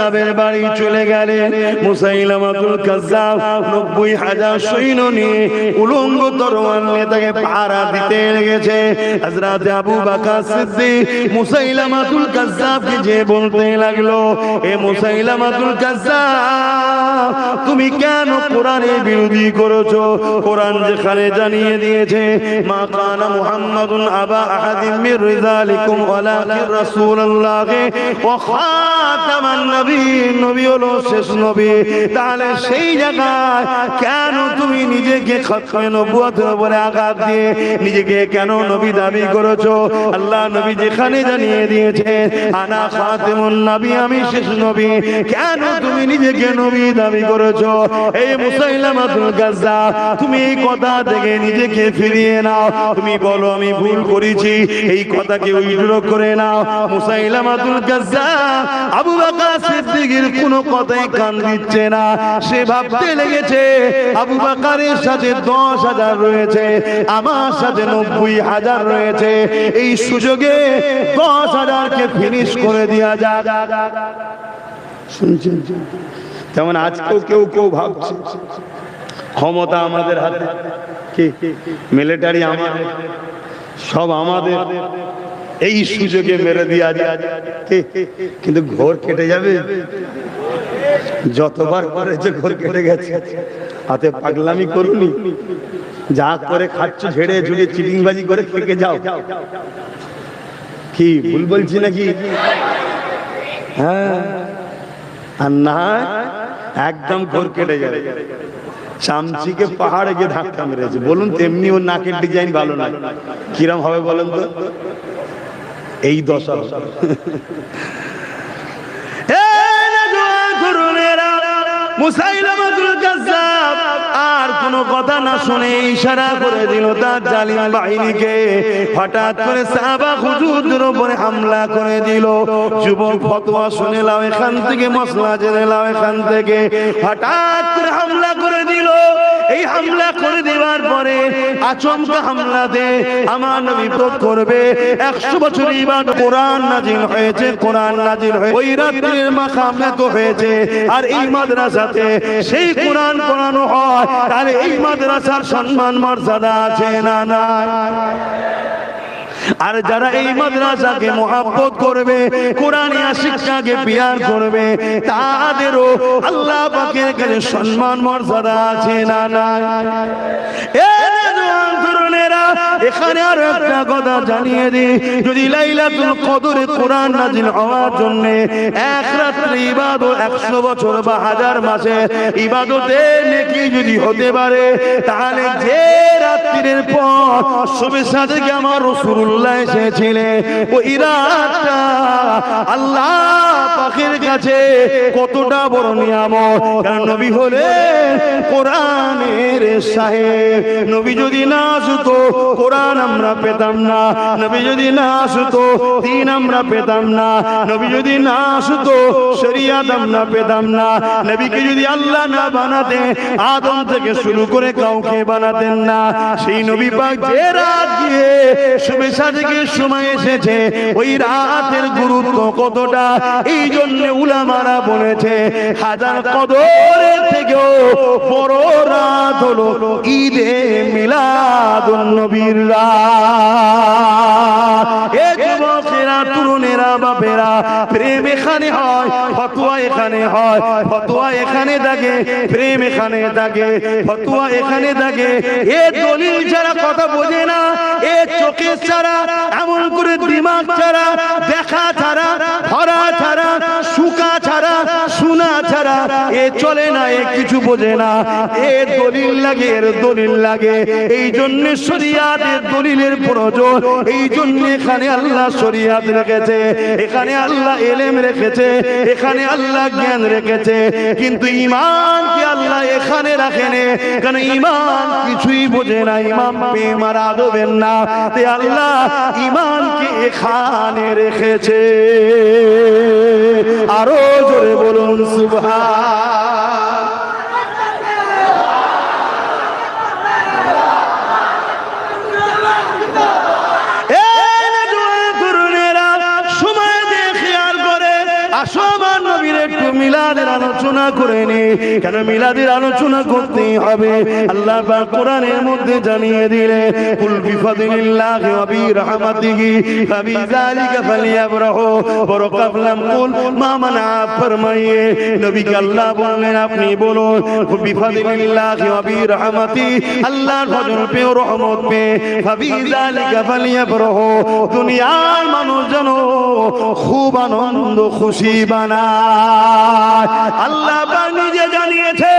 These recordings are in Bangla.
কাজ্জাবের বাড়ি চলে গেলেন। মুসাইলামাতুল কাজ্জাব 90,000 সৈন্য নিয়ে উলঙ্গ তরোয়াল নিয়ে তাকে পাহারা দিতে লেগেছে। হযরত আবু বকর সিদ্দিক মুসাইলামাতুল কাজ্জাবকে যে বলতে লাগলো, এ মুসাইলামাতুল কাজ্জাব, তুমি কেন কোরআনের বিরোধী করেছো? কোরআন যেখানে জানিয়ে দিয়েছে মা কানা মুহাম্মাদুন আবা আহাদিম মির রিজালিকুম ওয়ালাকিন রাসূলুল্লাহ ওয়া খাতামান নবিয়্যিন, নবী হলো শেষ নবী। তাহলে সেই জায়গায় কেন তুমি নিজেকে খতমে নবুয়তের উপরে আঘাত দিয়ে নিজেকে কেন নবী দাবি করেছো? আল্লাহ নবী যেখানে জানিয়ে দিয়েছে আনা খাতিমুন নবী, আমি শেষ নবী, কেন তুমি নিজেকে নবী দাবি করেছো? এই মুসাইলামাতুল কাজ্জাব, তুমি এই কথা থেকে নিজেকে ফিরিয়ে নাও। তুমি বলো আমি ভুল করেছি, এই কথাকে উইথড্র করে নাও। মুসাইলামাতুল কাজ্জাব আবু বকর সিদ্দিকের কোনো কথায় কান দিচ্ছে না। সে ভাবতে লেগেছে আবু বকরের সাথে 10,000 রয়েছে, আমার সাথে 90,000 রয়েছে, এই সুযোগে 10,000 কে ফিনিশ করে দেওয়া যাক। শুনছেন? যেমন আজকেও কেউ কেউ ভাবছে ক্ষমতা আমাদের হাতে, কি মিলিটারি আমাদের, সব আমাদের, এই সুযোগে মেরে দেওয়া যায়। কিন্তু ঘোর কেটে যাবে, যতবার করেছে ঘোর কেটে গেছে। হাতে পাগলামি করুনি, যা করে খাচ্ছ ঝেড়ে ঝুড়ে চিটিংবাজি করে খেকে যাও। কি ভুল বলছি নাকি? হ্যাঁ, আর না একদম ঘোর কেটে যাবে। চামচিকে পাহাড়ে গিয়ে ধাক্কা মেরেছে, বলুন তেমনি ওর নাকের ডিজাইন ভালো না, কিরম হবে বলুন তো? এই দশা। মুসাইলামাতুল কাজ্জাব আর কোনো কথা না শুনে ইশারা করে দিল তার জালিম বাহিনীকে। হঠাৎ করে সাহাবা হুজুরদের উপরে হামলা করে দিল। যুবক ফতোয়া শুনে লাও এখান থেকে, মশলা জেনে লাও এখান থেকে। হঠাৎ করে হামলা করে দিল। এই হামলা করে দেওয়ার পরে আচমকা হামলা দে আমার নবী প্রত করবে 100 বছর ইবাদত, কোরআন নাজিল হয়েছে, কোরআন নাজিল হয়ে ওই রাতের মাকামে তো হয়েছে। আর এই মাদ্রাসাতে সেই কোরআন পড়ানো হয়, তাহলে এই মাদ্রাসার সম্মান মর্যাদা আছে না নাই? আর যারা এই মাদ্রাসাকে মহব্বত করবে, কোরআনিয়া শিক্ষাকে পিয়ার করবে, তাদেরও আল্লাহ পাকের কাছে সম্মান মর্যাদা আছে না নাই? এখানে আর একটা কথা জানিয়ে দিই, যদি লাইলাতুল কদরে কোরআন নাজিল হওয়ার জন্য এক রাত্রি ইবাদত 100 বছর বা 1000 মাসে ইবাদতে নেকি যদি হতে পারে, তাহলে যে রাত্রির পর সবে সাদেকে আমার রাসূলুল্লাহ এসেছিলেন, ওই রাতটা আল্লাহ পাকের কাছে কতটা বড় নিয়ামত। কারণ নবী হলেন কোরআনের সাহেব। নবী যদি না আসতো কোরআন আমরা পেতাম না, নবী যদি না আসতো দ্বীন আমরা পেতাম না, নবী যদি না আসতো শরীয়ত আমরা পেতাম না। নবীকে যদি আল্লাহ না বানাতে আদম থেকে শুরু করে কাউকে বানাতেন না। সেই নবী পাক যে রাত গিয়ে শুভে সাদেকের সময় এসেছে, ওই রাতের গুরুত্ব কতটা, এই জন্য উলামারা বলেছে হাজার কদরের থেকেও বড় রাত হলো ঈদে মিলাদুন নবীর রাত। এ যুবকেরা, তরুণেরা, বাপেরা, প্রেম এখানে হয়, ফতোয়া এখানে হয়, ফতোয়া এখানে থাকে, প্রেম এখানে থাকে, ফতোয়া এখানে থাকে। এ দলিল ছাড়া কথা বোঝে না, এ চোখে ছাড়া, এমন করে দিমাগ ছাড়া, দেখা ছাড়া, ধরা ছাড়া, শুকা ছাড়া, শোনা ছাড়া এ চলে না, এ কিছু বোঝে না। এ দলিল লাগে, এর দলিল লাগে। এই জন্য শরীয়তের দলিলের প্রয়োজন। এই জন্য এখানে আল্লাহ শরীয়ত রেখেছে, এখানে আল্লাহ ইলম রেখেছে, এখানে আল্লাহ জ্ঞান রেখেছে। কিন্তু ঈমান কি আল্লাহ এখানে রাখেনি, কারণ ঈমান কিছুই বোঝে না, ঈমান প্রেম আর আদবের না। তাই আল্লাহ ঈমানকে এখানে রেখেছে। আরো জোরে বলুন সুবহান। মিলাদের আলোচনা করে নে। কেন মিলাদের আলোচনা করতে হবে? আল্লাহ পাক কোরআনের মধ্যে জানিয়ে দিলে কুল বিফাদিলিল্লাহি ওয়া বিরহমাতিহি ফাবিযালিকা ফালিয়াফরাহু বড় কাফলাম কুল মা মানা ফরমাইয়ে নবীকে আল্লাহ বললেন আপনি বলুন বিফাদিলিল্লাহি ওয়া বিরহমাতি আল্লাহর ফজল পে রহমত পে ফাবিযালিকা ফালিয়াফরাহু দুনিয়ার মানুষ জানো খুব আনন্দ খুশি বানায়। আল্লাহ পাক নিজে জানিয়েছে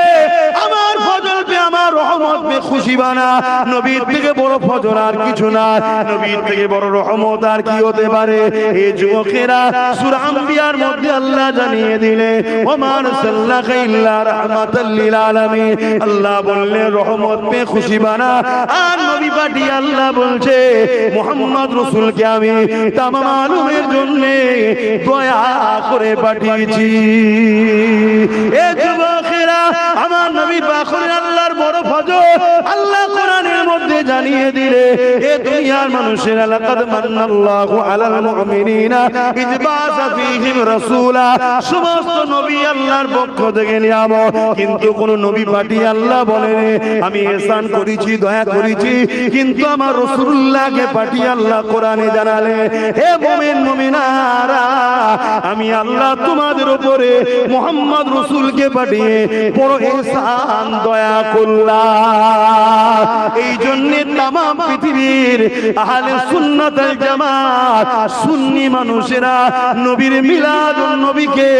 আমার ফজল পে আমার রহমত পে খুশি বানা। নবীর থেকে বড় ফজল আর কিছু না, নবীর থেকে বড় রহমত আর কি হতে পারে? এই যুবকেরা সূরা আম্বিয়ার মধ্যে আল্লাহ জানিয়ে দিলে ওমা আরসালনাকা ইল্লা রাহমাতাল লিল আলামিন। আল্লাহ বললেন রহমত পে খুশি বানা। আর নবী পাঠিয়ে আল্লাহ বলছে মুহাম্মদ রাসূলকে আমি তামাম আলমের জন্য দয়া করে পাঠিয়েছি। এ যুবকেরা আমার নবী পাক আল্লাহর বড় ফজল আল্লাহ কোরআনের মধ্যে জানিয়ে দিলে এ দুনিয়ার মানুষেরা লাকাদ মান্নাল্লাহু আলাল মুমিনিনা ইয বাসা ফীহিম রাসূলা। সমস্ত নবী আল্লাহর পক্ষ থেকে নিয়ামত, কিন্তু কোন নবী পাঠিয়ে আল্লাহ বলেন আমি ihsan করেছি দয়া করেছি, কিন্তু আমার রাসূলুল্লাহকে পাঠিয়ে আল্লাহ কোরআনে জানালে হে মুমিন মুমিনারা আমি আল্লাহ তোমাদের উপরে মুহাম্মদ রাসূলকে পাঠিয়ে বড় ihsan দয়া করলাম। এই জন্য তামাম পৃথিবীর আহলে সুন্নাত ওয়াল জামাত সুন্নি মানুষেরা নবীর মিলাদুন নবীকে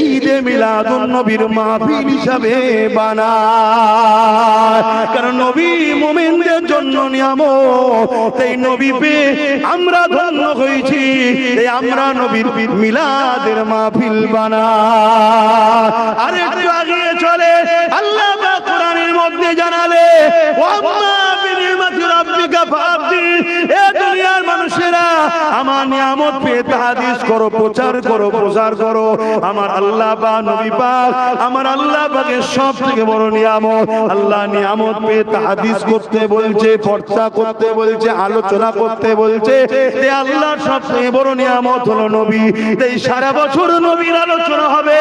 ঈদে মিলাদুন নবীর মাহফিল হিসাবে বানায়। কারণ নবী মুমিনদের জন্য নিয়ামত, এই নবী পেয়ে আমরা ধন্য হয়েছি, এই আমরা নবীর মিলাদের মাহফিল বানাই। আর একটু আগিয়ে চলে আল্লাহ পাক কোরআনের মধ্যে জানালে ওয়াম্মা বিনিমাতি রাব্বিকা ফাহাদ্দিস। এ দুনিয়ার মানুষেরা আমার নিয়ামত পেয়ে তাহাদিস করো, প্রচার করো, প্রচার করো। আমার আল্লাহ পাক নবী পাক আমার আল্লাহ পাকের সবথেকে বড় নিয়ামত। আল্লাহ নিয়ামত পেয়ে তাহাদিস করতে বলছে, চর্চা করতে বলছে, আলোচনা করতে বলছে। যে আল্লাহর সবথেকে বড় নিয়ামত হলো নবী। এই সারা বছর নবীর আলোচনা হবে,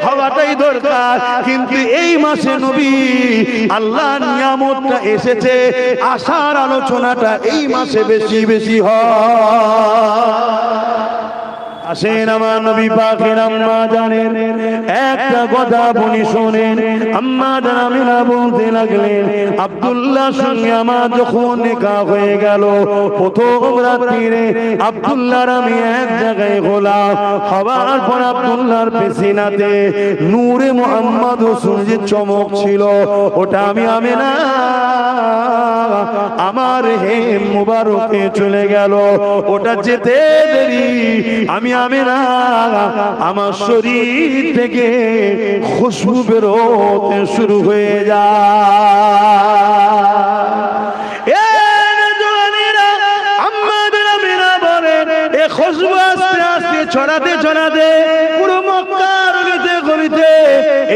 হওয়াটাই দরকার, কিন্তু এই মাসে নবী আল্লাহর নিয়ামতটা এসেছে, আশার আলোচনাটা এই মাসে বেশি বেশি হয়। আসেন আমার নবী পাকের আম্মা জানেন একটা কথা বলি শোনেন। আম্মা জান আমিনা বলতে লাগলেন আব্দুল্লাহ সঙ্গে আমার যখন নিকাহ হয়ে গেল, প্রথম রাত্রিরে আব্দুল্লাহর আমি এক জায়গায় হলাম। হওয়ার পর আব্দুল্লাহর পেছিনাতে নূরে মুহাম্মদ রাসূলের চমক ছিল, ওটা আমি আমিনা আমার হে মুবারকে চলে গেল। ওটা যেতে দেরি আমি আমিনা আমার শরীর থেকে খুশবু বেরোতে শুরু হয়ে যায়। আমাদের আমিনা বলেন এ খুশবু আস্তে আস্তে ছড়াতে ছড়াতে পুরো মক্কার গলিতে গলিতে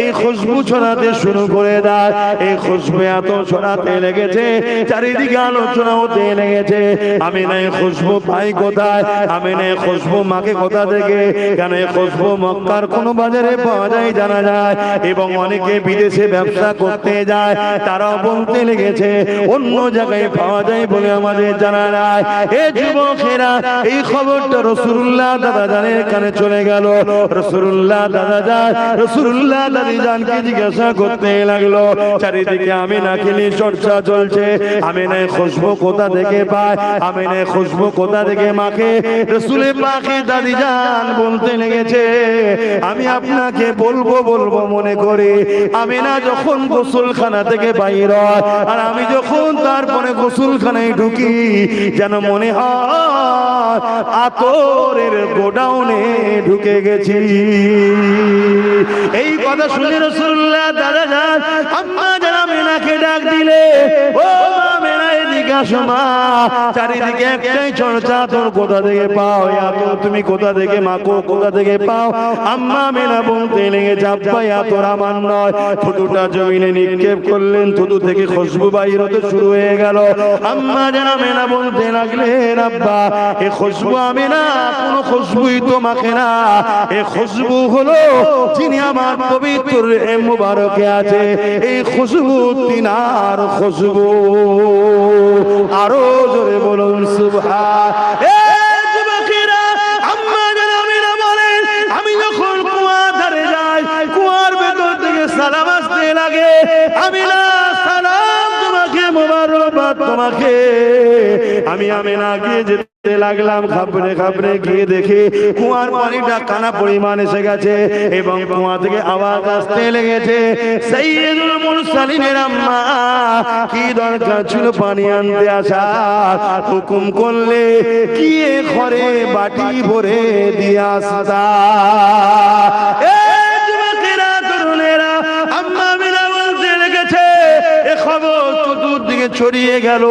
এই খুশবু ছড়াতে শুরু করে দেয়। এই খুশবু এত ছড়াতে লেগেছে, চারিদিকে আলোচনা হতে লেগেছে। আমি নাই খুশবু পাই কোথায়, আমি নাই খুশবু মাকে কোথা থেকে? কেন এই খুশবু মক্কার কোন বাজারে পাওয়া যায় জানা যায়, এবং অনেকে বিদেশে ব্যবসা করতে যায়, তারাও বলতে লেগেছে অন্য জায়গায় পাওয়া যায় বলে আমাদের জানা যায়। এ যুবকেরা এই খবরটা রাসূলুল্লাহ দাদা জানের কানে চলে গেল। রাসূলুল্লাহ দাদা জান রাসূলুল্লাহ দাদি জানকে জিজ্ঞাসা করতে লাগলো, চারিদিকে আমিনা খেলি চর্চা চলছে, আমিনা খুশবু কোথা থেকে পায়, আমিনা খুশবু কোথা থেকে মাকে? রাসূলের পাকে দাদি জান বলতে লেগেছে আমি আপনাকে বলবো বলবো মনে করি আমিনা যখন গোসলখানা থেকে বাইর হয়, আর আমি যখন তারপরে গোসলখানায় ঢুকি যেন মনে হয় আতরের গোডাউনে ঢুকে গেছি। এই কথা শুনে রাসূলুল্লাহ দাদা জান আম্মা জান আমিনাকে ডাক দিলে, ও আমিনা এদিকে এদিকে আসো মা, চারিদিকে একটাই চর্চা, তোর কোথা থেকে পাও, তুমি কোথা থেকে মাকো, কোথা থেকে পাও। আম্মা আমেনা বলতে লেগেছে আব্বা তোর আমার নয়। থুতুটা জমিনে নিক্ষেপ করলেন, থুতু থেকে খুশবু বাইর হতে শুরু হয়ে গেল। আম্মা যেন আমেনা বলতে লাগলেন আব্বা এ খুশবু আমেনা কোনো খুশবুই তো মাখে না, এ খুশবু হলো যিনি আমার পবিত্র মুবারকে আছে, এই খুশবু তিনার খুশবু। আরো জোরে বলুন সুবহান। আমি যখন কুয়ার ধারে যাই, কুয়ার ভেতর থেকে সালাম আসতে লাগে, আমি না সালাম তোমাকে, মোবারকবাদ তোমাকে। আমি না গিয়ে যেতে লাগলাম, খাবড়ে খাবড়ে গিয়ে দেখে কুয়ার পানিটা কানা পরিমাণ এসে গেছে এবং কুয়া থেকে আওয়াজ আসতে লেগেছে সাইয়্যিদুল মুরসালিনের আম্মা কি দরকার ছিল পানি আনতে আসার, হুকুম করলে গিয়ে ঘরে বাটি ভরে দিয়ে আসতা। চতুর্দিকে ছড়িয়ে গেল,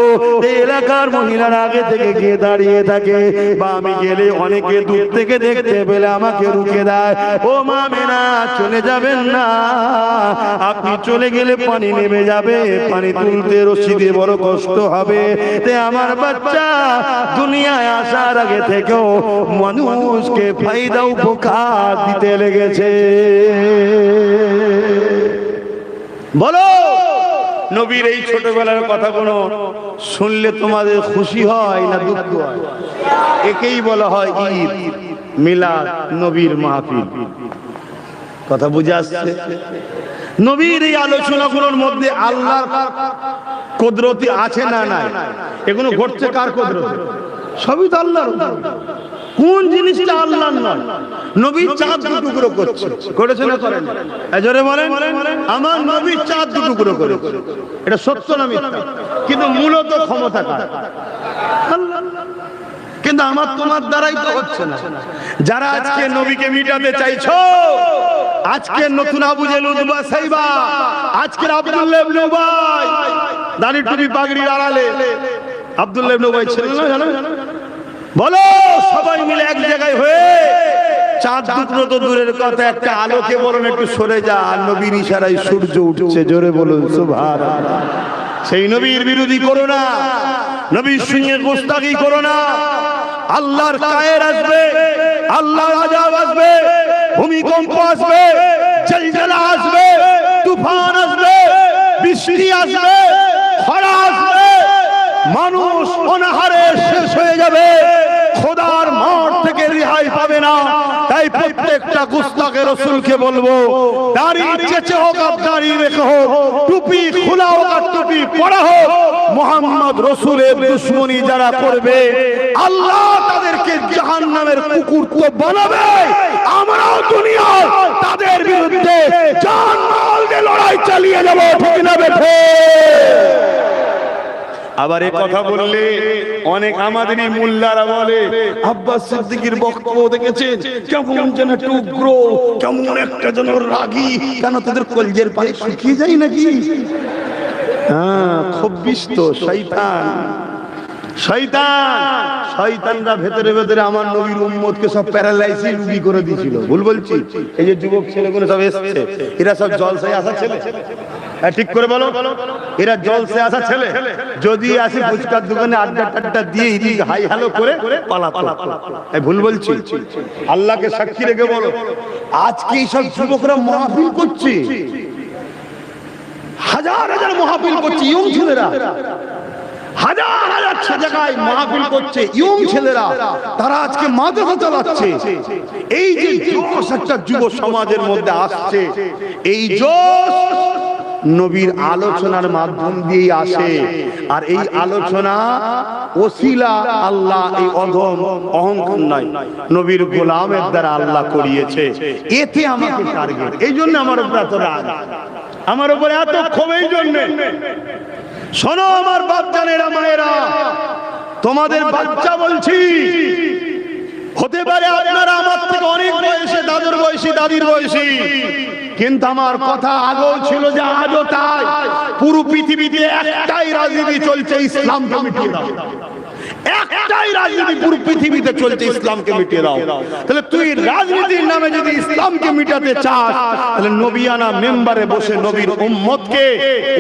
এলাকার মহিলারা আগে থেকে গিয়ে দাঁড়িয়ে থাকে, বা আমি গেলে অনেকে দূর থেকে দেখতে পেলে আমাকে রুখে দেয়, ও মা মেনা চলে যাবেন না, আপনি চলে গেলে পানি নেমে যাবে, পানি তুলতে রশি দিয়ে বড় কষ্ট হবে। তে আমার বাচ্চা দুনিয়ায় আসার আগে থেকেও মানুষকে ফায়দা উপকার দিতে লেগেছে। বলো নবীর এই ছোটবেলার কথাগুলো শুনলে তোমাদের খুশি হয় না দুঃখ হয়? একেই বলা হয় ঈদ, মিলাদ, নবীর মাহফিল। কথা বুঝে আসছে? নবীর এই আলোচনাগুলোর মধ্যে আল্লাহর কুদরতি আছে না নাই? এগুলো ঘটছে কার কুদরতে? সবই তো আল্লাহর। কোন জিনিসটা আল্লাহর নয়? নবী চাঁদ টুকরো করছে, করেছে না করেন? জোরে বলেন। আমার নবী চাঁদ টুকরো করেছে, এটা সত্য না মিথ্যা? কিন্তু মূলত ক্ষমতা কার? আল্লাহ। কিন্তু আমার তোমার দ্বারাই তো হচ্ছে না। যারা আজকে নবীকে মিটাতে চাইছো, আজকে নতুন আবু জেহেল উতবা সাইবা, আজকের আব্দুল্লাহ ইবনে উবাই, দাড়ি টুপি পাগড়ির আড়ালে আব্দুল্লাহ ইবনে উবাই ছিল না, জানো? বলো সবাই মিলে এক জায়গায় হয়ে চাঁদ টুকরো তো দূরের কথা, একটা আলোকে বলুন একটু সরে যা, আর নবীর ইশারায় সূর্য উঠছে। জোরে বলুন সুবহানাল্লাহ। সেই নবীর বিরোধী করো না, নবীর সঙ্গে গোস্তাকি করো না। আল্লাহর কায়ের আসবে, আল্লাহর আযাব আসবে, ভূমিকম্প আসবে, জলজলা আসবে, তুফান আসবে, বৃষ্টি আসবে, খরা আসবে, মানুষ অনাহারে শেষ হয়ে যাবে, খোদার মার থেকে রেহাই পাবে না। তাই প্রত্যেকটা গুস্তাখে রাসূলকে বলবো, দাড়ি চেঁচে হোক আর দাড়ি রেখে হোক, টুপি খোলা হোক আর টুপি পরা হোক, মুহাম্মদ রাসূলের দুশমনি যারা করবে আল্লাহ তাদেরকে জাহান্নামের কুকুর তো বানাবে। আমরাও দুনিয়ায় তাদের বিরুদ্ধে জান মাল দিয়ে লড়াই চালিয়ে যাব, ঠিক না বেঠে? আবার এই কথা বললে অনেক আমাদেরই মোল্লারা বলে, আব্বাস সিদ্দিকীর বক্তব্য দেখেছেন কেমন যেন একটু উগ্র, কেমন একটা যেন রাগী, কেন তাদের কলজের পানি শুকিয়ে যায় নাকি? হ্যাঁ, খব্বিস তো শয়তান। শয়তানরা ভেতরে ভেতরে আমার নবীর উম্মতকে সব প্যারালাইসিস রোগী করে দিয়েছিল। ভুল বলছি? এই যে যুবক ছেলেগুলো সব এসেছে, এরা সব জলসায় আসা ছেলে, ঠিক করে বলো, এরা জলসে আসা ছেলে। যদি আসি ফুচকার দোকানে আড্ডা টাড্ডা দিয়ে হাই হ্যালো করে পালাতো। ভুল বলছি? আল্লাহকে সাক্ষী রেখে বলো, আজকে এইসব যুবকরা মাহফিল করছে, হাজার হাজার মাহফিল করছে, ইয়ং ছেলেরা হাজার হাজার জায়গায় মাহফিল করছে, ইয়ং ছেলেরা, তারা আজকে মাদ্রাসা চালাচ্ছে। এই যে জোশ একটা যুব সমাজের মধ্যে আসছে, এই জোশ নবীর আলোচনার মাধ্যম দিয়ে আসে। আর এই আলোচনা ওসিলা আল্লাহ, এই অধম অহংকার নয়, নবীর গোলামের দ্বারা আল্লাহ করিয়েছে। এতে আমাকে টার্গেট, এই জন্য আমার উপর এত রাগ, আমার উপরে এত ক্ষোভ। এই জন্য শোনো আমার বাপজানেরা, মায়েরা, তোমাদের বাচ্চা বলছি, হতে পারে আপনারা আমার থেকে অনেক বয়সে, দাদুর বয়সী, দাদির বয়সী, কিন্তু আমার কথা আগেও ছিল যে আজও তাই। পুরো পৃথিবীতে একটাই রাজনীতি চলছে, ইসলামকে মিটিয়ে দাও। একটাই রাজনীতি পুরো পৃথিবীতে চলছে, ইসলামকে মিটিয়ে দাও। তাহলে তুই রাজনীতির নামে যদি ইসলামকে মিটাতে চাস, তাহলে নবিয়ানা মেম্বারে বসে নবীর উম্মতকে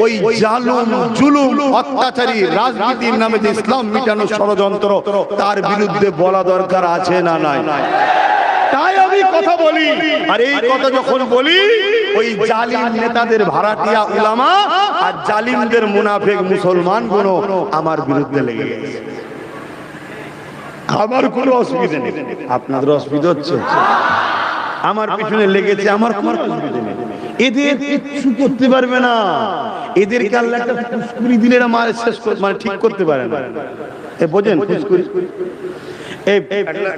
ওই জালিম জুলুম অত্যাচারী রাজনীতির নামে যে ইসলাম মিটানো ষড়যন্ত্র, তার বিরুদ্ধে বলা দরকার আছে না নাই? তাই আমি কথা বলি। আর এই কথা যখন বলি, ওই জালিম নেতাদের ভাড়াটিয়া উলামা আর জালিমদের মুনাফিক মুসলমান গুলো আমার বিরুদ্ধে লেগে গেছে। আমার কোনো অসুবিধা নেই, আপনাদের অসুবিধা হচ্ছে? আমার পিছনে লেগেছে, আমার কোনো অসুবিধা নেই। এদের কিছু করতে পারবে না। এদেরকে আল্লাহ একটা ফুসকুরি দিলে মার শেষ মানে ঠিক করতে পারে না। এ বোঝেন ফুসকুরি?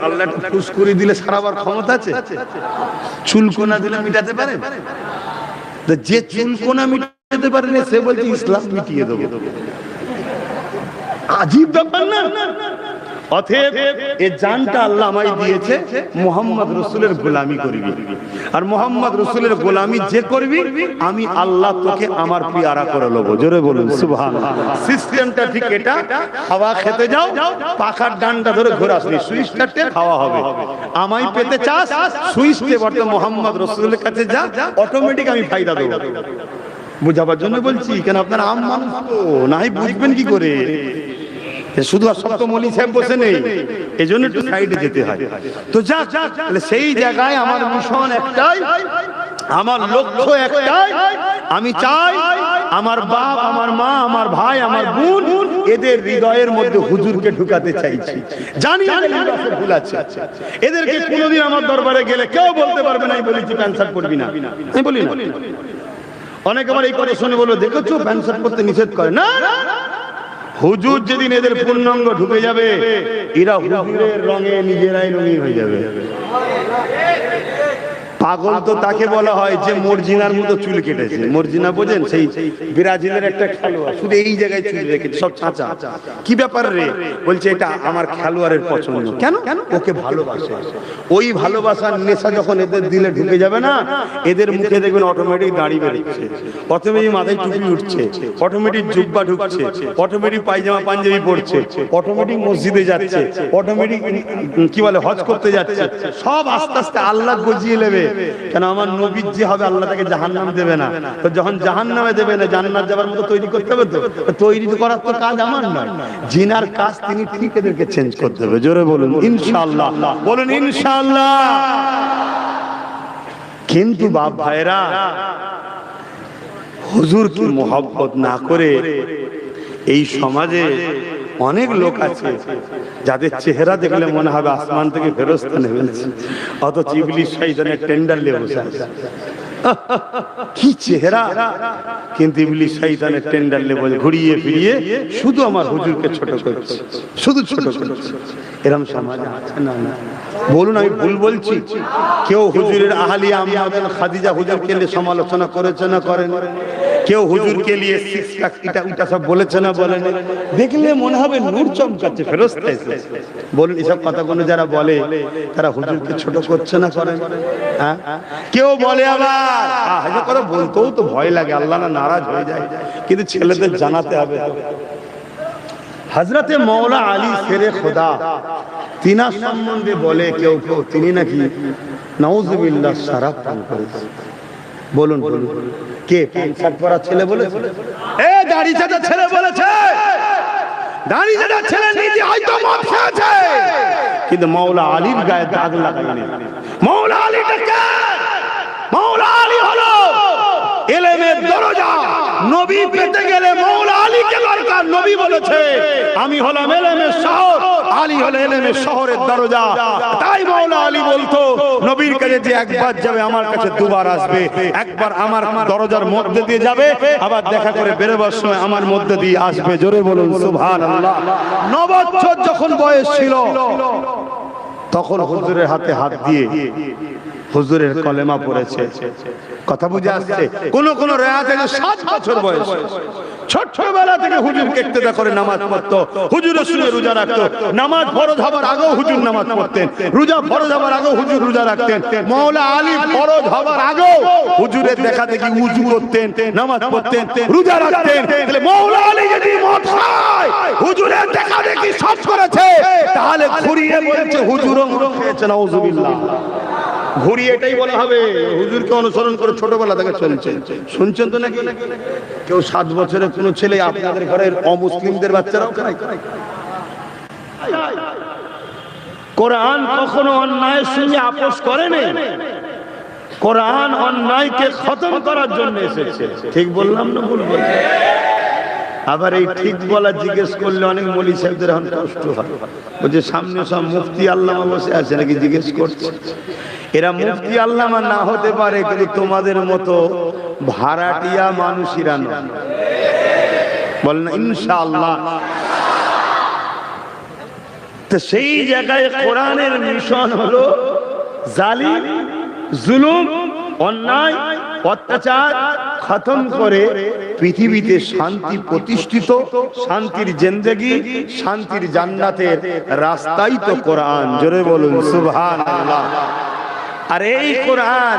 আল্লাহ একটা ফুসকুরি দিলে সারাবার ক্ষমতা আছে? চুলকোনা দিলে মিটাতে পারে? যে চুলকোনা মিটাতে পারে না, সে বলছে ইসলাম মিটিয়ে দেবো। আজীব ব্যাপার না? অতএব এই জানটা আল্লাহ আমায় দিয়েছে, মুহাম্মদ রাসূলের গোলামি করবি। আর মুহাম্মদ রাসূলের গোলামি যে করবি, আমি আল্লাহ তোকে আমার পেয়ারা করে নেব। জোরে বলুন সুবহানাল্লাহ। সিস্টেমটা ঠিক এটা। খাওয়া খেতে যাও, পাখার ডান্ডা ধরে ঘোরাস নি, সুইচটা টেপ খাওয়া হবে। আমায় পেতে চাস, সুইচ টেপ অর্থাৎ মুহাম্মদ রাসূলের কাছে যা, অটোমেটিক আমি ফায়দা দেব। বুঝাবার জন্য বলছি, কেন আপনারা আম মানুষ তো নাই, বুঝবেন কি করে? শুধু আর সব তো মৌলী সাহেব বসে নেই, এই জন্য একটু সাইডে যেতে হয়। তো যাক, সেই জায়গায় আমার মিশন একটাই, আমার লক্ষ্য একটাই। আমি চাই আমার বাপ, আমার মা, আমার ভাই, আমার বোন, এদের হৃদয়ের মধ্যে হুজুরকে ঢুকাতে চাইছি। জানি ভুল আছে, এদেরকে কোনোদিন আমার দরবারে গেলে কেউ বলতে পারবে না বলেছি প্যান্ট শার্ট পরবি না। আমি বলি না। অনেক আমার এই কথা শুনে বলবো, দেখেছো প্যান্ট শার্ট পরতে নিষেধ করে না। হুজুর যেদিন এদের পূর্ণাঙ্গ ঢুকে যাবে, এরা হুজুরের রঙে নিজেরাই রঙিন হয়ে যাবে। পাগল তো তাকে বলা হয় যে মর্জিনার মতো চুল কেটেছে। মর্জিনা বোঝেন? সেই ব্রাজিলের একটা খেলোয়াড়, শুধু এই জায়গায় চুল রেখেছে, সব ছাঁচা। কি ব্যাপার রে? বলছে এটা আমার খেলোয়াড়ের পছন্দ। কেন? ওকে ভালোবাসে। ওই ভালোবাসার নেশা যখন এদের দিলে ঢুকে যাবে না, এদের মুখে দেখবেন অটোমেটিক দাড়ি বেরোচ্ছে, অটোমেটিক মাথায় টুপি উঠছে, অটোমেটিক জুব্বা ঢুকছে, অটোমেটিক পায়জামা পাঞ্জাবি পরছে, অটোমেটিক মসজিদে যাচ্ছে, অটোমেটিক কি বলে হজ করতে যাচ্ছে। সব আস্তে আস্তে আল্লাহ গজিয়ে নেবে। কেন? আমার নবী যে হবে, আল্লাহ তাকে জাহান্নাম দেবে না। তো যখন জাহান্নামে দেবে না, জান্নাত যাবার মতো তৈরি করতে হবে। তো তৈরি করার তো কাজ আমার নয়, জিনার কাজ। তিনি ঠিক এদেরকে চেঞ্জ করতে হবে। জোরে বলুন ইনশাআল্লাহ, বলুন ইনশাআল্লাহ। কিন্তু বাপ ভাইরা, হুজুরকে মোহাব্বত না করে এই সমাজে অনেক লোক আছে যাদের চেহারা দেখলে মনে হবে আসমান থেকে ফেরেশতা নেমেছে, অথচ ইবলিস শয়তানের টেন্ডার নিয়ে বসে আছে। কি চেহারা! কিন্তু ইবলিস শয়তানের টেন্ডার নিয়ে বলে ঘুরিয়ে ফিরিয়ে শুধু আমার হুজুরকে ছোট করছে, শুধু ছোট করছে। এরকম সমাজ আছে না? না বলুন, আমি ভুল বলছি? কেউ হুজুরের আহলিয়া আম্মা খাদিজা হুজুরকে নিয়ে সমালোচনা করেছে না করেন? কেউ হুজুরকে নিয়ে এটা ওটা সব বলেছে না বলেন? দেখলে মনে হবে নূর চমকাচ্ছে, ফেরেশতা এসেছে। বলুন, এসব কথাগুলো যারা বলে তারা হুজুরকে ছোট করছে না করেন? হ্যাঁ, কেউ বলে আবার এসব কথা বলতেও তো ভয় লাগে, আল্লাহ না নারাজ হয়ে যায়। কিন্তু ছেলেদের জানাতে হবে। হযরতে মওলা আলী শেরে খোদা, তিনার সম্বন্ধে বলে কেউ কেউ তিনি নাকি নাউযুবিল্লাহ শরাব পান করেছে। বলুন বলুন, কে? প্যান্ট শার্ট পরা ছেলে বলেছে? এ দাড়ি চাঁদা ছেলে বলেছে? দাড়ি চাঁদা ছেলে নিজে হয়তো মদ খেয়েছে, কিন্তু মওলা আলীর গায়ে দাগ লাগায়নি। মওলা আলীটা কে? মওলা আলী হলো ইলমের দরজা। নবী পেতে গেলে মওলা আলীকে দরকার। নবী বলেছে আমি হলাম ইলমের শহর, আলী হলো ইলমের শহরের দরজা। তাই মওলা আলী বলতো নবীর কাছে যে একবার যাবে আমার কাছে দুবার আসবে। একবার আমার দরজার মধ্যে দিয়ে যাবে, আবার দেখা করে বেরোবার সময় আমার মধ্যে দিয়ে আসবে। জোরে বলুন সুবহানাল্লাহ। 9 বছর যখন বয়স ছিল, তখন হুজুরের হাতে হাত দিয়ে হুজুরের কলেমা পড়েছে। কথা বুঝে আসছে? কোন কোন রায়াতে 7 বছর বয়স, ছোটবেলা থেকে হুজুরকে ইক্তেদা করে নামাজ পড়তো, হুজুরের সঙ্গে রোজা রাখতো, নামাজ ফরজ হবার আগেও হুজুর নামাজ পড়তেন, রোজা ফরজ হবার আগেও হুজুর রোজা রাখতেন, মাওলা আলী ফরজ হবার আগেও হুজুরের দেখা দেখি উযু করতেন, নামাজ পড়তেন, রোজা রাখতেন। তাহলে মাওলা আলী যদি মদ খায়, হুজুরের দেখা দেখি সব করেছে, তাহলে ঘুরিয়ে বলছে হুজুরও মদ খেয়েছে, নাউজুবিল্লাহ। ঘুরিয়ে এটাই বলা হবে হুজুরকে অনুসরণ করে ছোটবেলা থেকে চলছে। শুনছেন তো নাকি? কেউ 7 বছরের কোন ছেলে আপনাদের ঘরের অমুসলিমদের বাচ্চারাও খায়? কোরআন কখনো অন্যায়ের সঙ্গে আপোষ করে না। কোরআন অন্যায়কে খতম করার জন্য এসেছে। ঠিক বললাম না ভুল বললাম? আবার এই ঠিক বলা জিজ্ঞেস করলে অনেক মৌলভী সাহেবদের এখন কষ্ট হয়, বলছে সামনে সব মুফতি আল্লামা বসে আছে নাকি জিজ্ঞেস করছে। এরা মুফতি আল্লামা না হতে পারে, কিন্তু তোমাদের মতো ভাড়াটিয়া মানুষেরা নয়। বলেন ইনশাআল্লাহ। তো সেই জায়গায় কোরআনের মিশন হলো জালিম, জুলুম, অন্যায়, অত্যাচার খতম করে পৃথিবীতে শান্তি প্রতিষ্ঠিত, শান্তির জিন্দেগি, শান্তির জান্নাতের রাস্তাই তো কোরআন। জোরে বলুন সুবহানাল্লাহ। আর এই কোরআন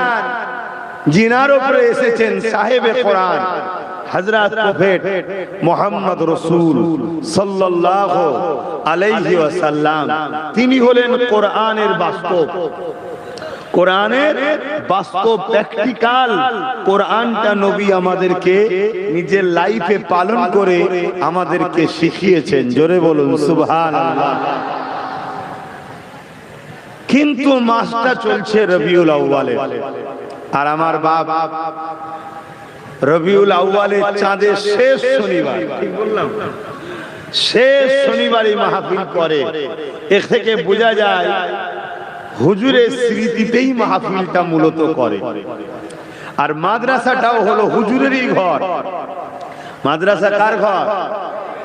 জিনার উপরে এসেছেন সাহেবে কোরআন হযরত প্রফেট মুহাম্মদ রাসূল সাল্লাল্লাহু আলাইহি ওয়াসাল্লাম। তিনি হলেন কোরআনের বাস্তব, কোরআনের বাস্তব প্র্যাকটিক্যাল। কোরআনটা নবী আমাদেরকে নিজের লাইফে পালন করে আমাদেরকে শিখিয়েছেন। জোরে বলুন সুবহানাল্লাহ। কিন্তু মাসটা চলছে রবিউল আউয়ালে, আর আমার বাপ রবিউল আউয়ালের চাঁদের শেষ শনিবার, ঠিক বললাম, শেষ শনিবারই মাহফিল করে। এর থেকে বোঝা যায় হুজুরের স্মৃতিতেই মাহফিলটা মূলত করে। আর মাদ্রাসাটাও হলো হুজুরেরই ঘর। মাদ্রাসা কার ঘর?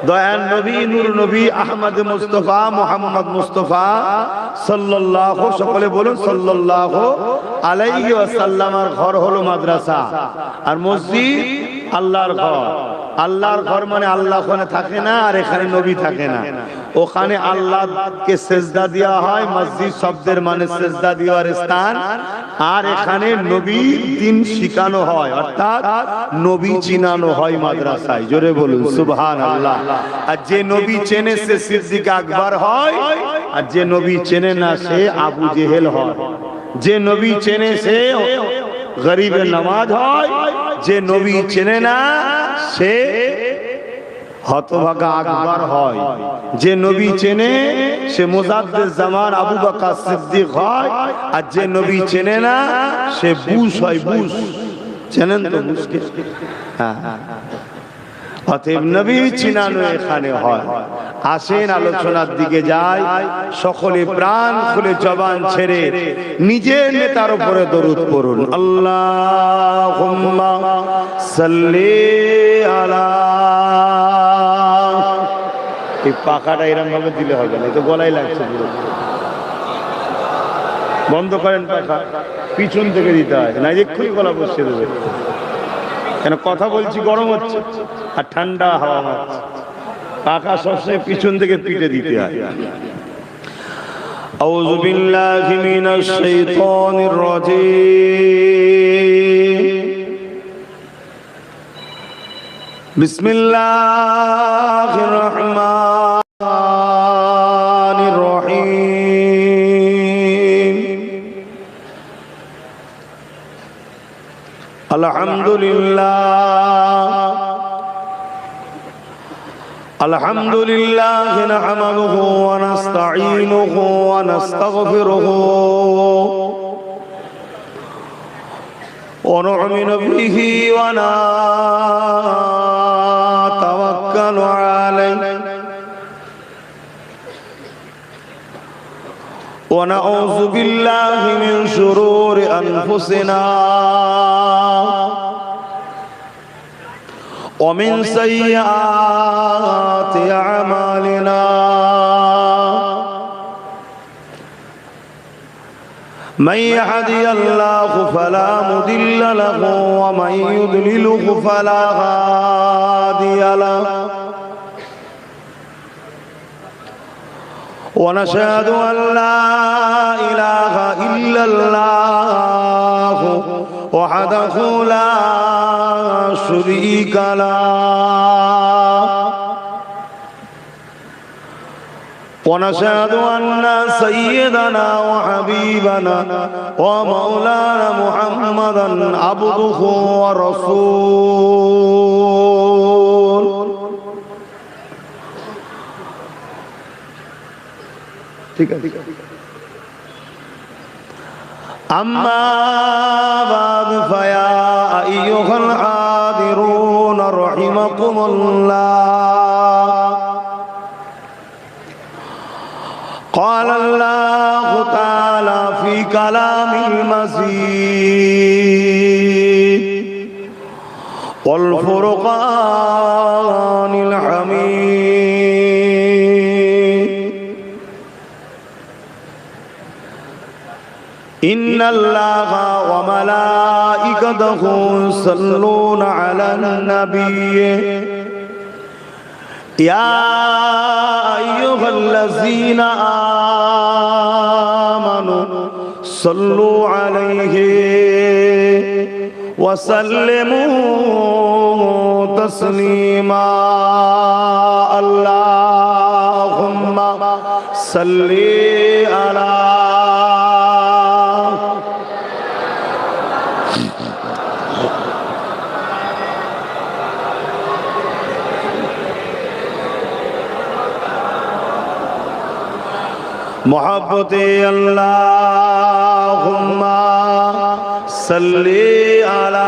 দয়াল নবী, নূর নবী, আহমদ মুস্তাফা, মুহাম্মদ মুস্তাফা সাল্লাল্লাহু, সকলে বলুন সাল্লাল্লাহু আলাইহি ওয়াসাল্লামের ঘর হলো মাদ্রাসা। আর মসজিদ আল্লাহর ঘর। আল্লাহর ঘর মানে আল্লাহ ওখানে থাকে না, আর এখানে নবী থাকে না। ওখানে আল্লাহকে সেজদা দেওয়া হয়, মসজিদ শব্দের মানে সেজদা দেওয়ার স্থান। আর এখানে নবী দিন শিখানো হয়, অর্থাৎ নবী চিনানো হয় মাদ্রাসায়। জোরে বলুন সুবহানাল্লাহ। আর যে নবী চেনে সে সিদ্দিক আকবর হয়, আর যে নবী চেনে না সে আবু জেহেল হয়। যে নবী চেনে সে গরিবের নামাজ হয়, যে নবী চেনে না সে হতভাগা আকবর হয়। যে নবী চেনে সে মুজাদ্দিদ জামান আবু বকর সিদ্দিক হয়, আর যে নবী চেনে না সে বুশ হয়। বুশ চেনেন তো বুশকে? হ্যাঁ। অতএব নবী চিনানো এখানে হয়। আসেন আলোচনার দিকে যাই। সকলে প্রাণ খুলে জবান ছেড়ে নিজের নেতার উপরে দরুদ পড়ুন। আল্লাহুম্মা সাল্লি আলা। এই পাখাটা এরকম ভাবে দিলে হবে না, তো গলায় লাগছে পুরো। বন্ধ করেন পাখা, পিছন থেকে দিতে হয় না, এক্ষুনি গলা বসিয়ে দেবে। কেন কথা বলছি, গরম হচ্ছে আর ঠান্ডা হাওয়া মারছে। পাখা সবসময় পিছন থেকে পিঠে দিতে হয়। আউযু বিল্লাহি মিনাশ শাইতানির রাজীম। বিসমিল্লাহির রহমানির রহিম। আলহামদুলিল্লাহ নাহমাদুহু ওয়া নাস্তাঈনুহু ওয়া নাস্তাগফিরুহু ওয়া নু'মিনু বিহি ওয়া নাতাওয়াক্কালু আলাইহি ওয়া নাউযু বিল্লাহি মিন শুরুরি আনফুসিনা ومن سيئات أعمالنا من يهدي الله فلا مضل له ومن يضلله فلا هادي له ونشهد أن لا إله إلا الله وحده لا شريك له ونشهد أن سيدنا وحبيبنا ومولانا محمدا عبده ورسوله أما بعد فيا أيها الحاضرون رحمكم الله قال الله تعالى في كلام المجيد والفرقان الحميد إن الله وملائكته يصلون على النبي يا أيها الذين آمنوا صلوا عليه وسلموا تسليما اللهم صل على محبتي اللهم صل على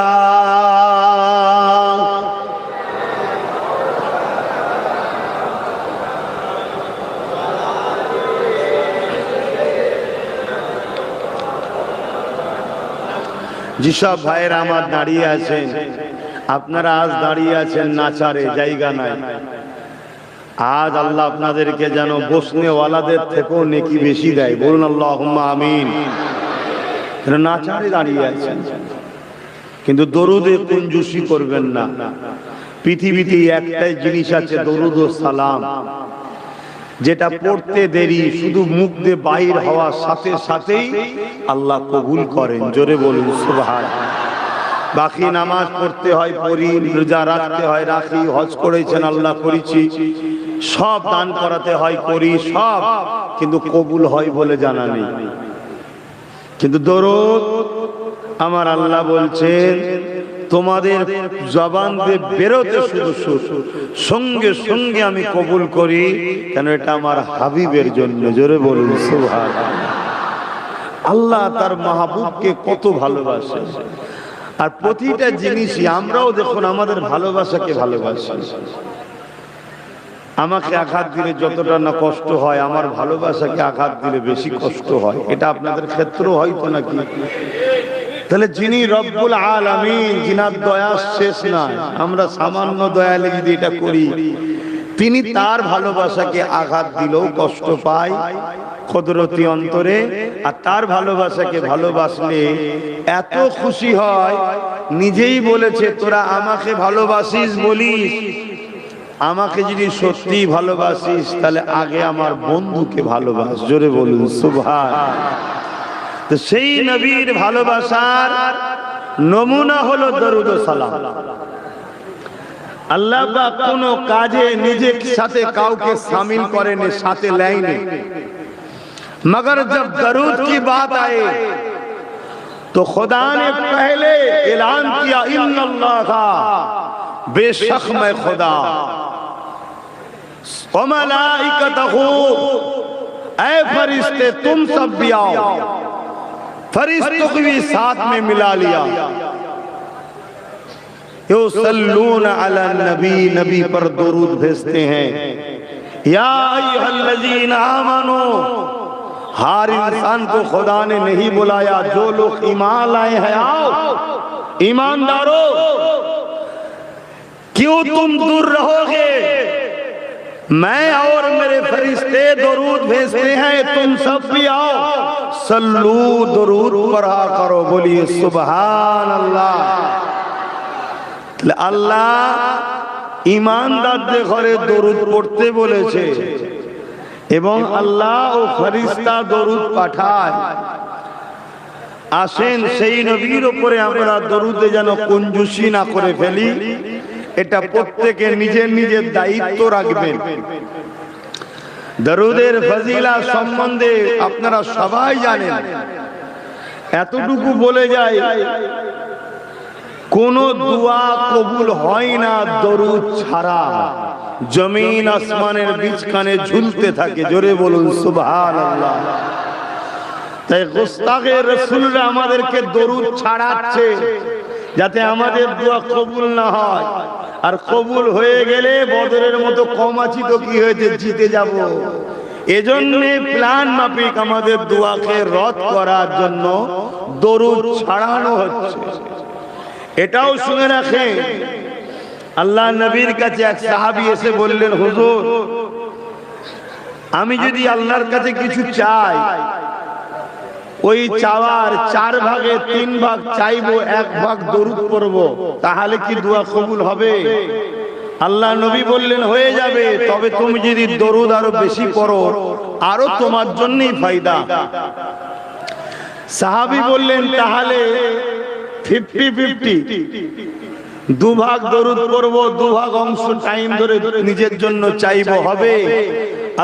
যেসব ভাইয়েরা আমার দাঁড়িয়ে আছেন আপনারা আজ দাঁড়িয়ে আছেন নাচারে জায়গা নাই আজ আল্লাহ আপনাদেরকে যেন বসনেওয়ালাদের থেকেও নেকি বেশি দেয় বলুন আল্লাহুম্মা আমিন নাচারে দাঁড়িয়ে আছেন কিন্তু দরুদে কুঞ্জুসি করবেন না পৃথিবীতে একটাই জিনিস আছে দরুদ ও সালাম যেটা পড়তে দেরি শুধু মুখ দিয়ে বাহির হওয়ার সাথে সাথেই আল্লাহ কবুল করেন জোরে বলুন সুবহানাল্লাহ বাকি নামাজ পড়তে হয় পড়ি রোজা রাখতে হয় রাখি হজ করেছেন আল্লাহ করেছি সব দান করাতে হয় করি সব কিন্তু কবুল হয় বলে জানা নেই কিন্তু দরুদ আমার আল্লাহ বলছেন তোমাদের জবান দিয়ে বেরোতে শুধু সঙ্গে সঙ্গে আমি কবুল করি কেন এটা আমার হাবিবের জন্য জোরে বলুন সুবহানাল্লাহ আল্লাহ তার মাহবুবকে কত ভালোবাসে আর প্রতিটা জিনিসই আমরাও দেখুন আমাদের ভালোবাসাকে ভালোবাসি আমাকে আঘাত দিলে যতটা না কষ্ট হয় আমার ভালোবাসাকে আঘাত দিলে বেশি কষ্ট হয় এটা আপনাদের ক্ষেত্রেও হয়তো নাকি তাহলে যিনি রব্বুল আলামিন যিনার দয়া শেষ নাই আমরা সামান্য দয়ালে যদি এটা করি তিনি তার ভালোবাসাকে আঘাত দিলেও কষ্ট পায় কুদরতি অন্তরে আর তার ভালোবাসাকে ভালোবাসলে এত খুশি হয় নিজেই বলেছে তোরা আমাকে ভালোবাসিস বলিস আমাকে যদি সত্যি ভালোবাসিস তাহলে আগে আমার বন্ধুকে ভালোবাস জোরে বলুন সুবহানাল্লাহ তো সেই নবীর ভালোবাসার নমুনা হলো দরুদ ও সালাম আল্লাহ পাক কোন কাজে নিজের সাথে কাউকে শামিল করেন সাথে লাইনে मगर जब दरूद की बात आए तो खुदा ने पहले ऐलान किया इन्नल्लाह बेशक मैं खुदा व मलाइकतहू ऐ फरिश्ते तुम सब भी आओ फरिश्तों को भी साथ में मिला लिया युसल्लून अला नबी नबी पर दरूद भेजते हैं या अय्युहल्लज़ीना आमनू हर इंसान को खुदा ने नहीं बुलाया जो लोग ईमान लाए हैं आओ ईमानदारों क्यों तुम दूर रहोगे मैं और मेरे फरिश्ते दरूद भेजते हैं, तुम सब भी आओ सल्लू दरूद पढ़ा करो। बोलिए सुभान अल्लाह। আল্লাহ ঈমানদারদের ঘরে দরুদ পড়তে বলেছে এবং আল্লাহ ও ফেরেশতা দরুদ পাঠায়। আসেন সেই নবীর উপরে আমরা দরুদে যেন কঞ্জুসি না করে ফেলি, এটা প্রত্যেকে নিজের নিজের দায়িত্ব রাখবেন। দরুদের ফজিলত সম্বন্ধে আপনারা সবাই জানেন। এতটুকু বলে যায়, কোন দোয়া কবুল হয় না দরুদ ছাড়া। জমিন আসমানের বিচখানে ঝুলতে থাকে। জোরে বলুন সুবহানাল্লাহ। তাই গোস্তাগে রাসূলরা আমাদেরকে দরুদ ছাড়াচ্ছে যাতে আমাদের দোয়া কবুল না হয়। আর কবুল হয়ে গেলে বদরের মতো কমাচি তো কি হয়েছে, জিতে যাব। এজন্য প্ল্যান মাফিক আমাদের দোয়াকে রদ করার জন্য দরুদ ছাড়ানো হচ্ছে। এটাও শুনে রাখেন, আল্লাহ নবীর কাছে এক সাহাবী এসে বললেন, হুজুর আমি যদি আল্লাহর কাছে কিছু চাই, ওই চাওয়ার 4 ভাগে 3 ভাগ চাইবো, 1 ভাগ দরুদ পড়ব, তাহলে কি দোয়া কবুল হবে? আল্লাহ নবী বললেন, হয়ে যাবে, তবে তুমি যদি দরুদ আরো বেশি পড়ো আরো তোমার জন্যই ফায়দা। সাহাবী বললেন, তাহলে 50-50, 2 ভাগ দরুদ পড়ব, 2 ভাগ অংশ টাইম ধরে নিজের জন্য চাইবো, হবে?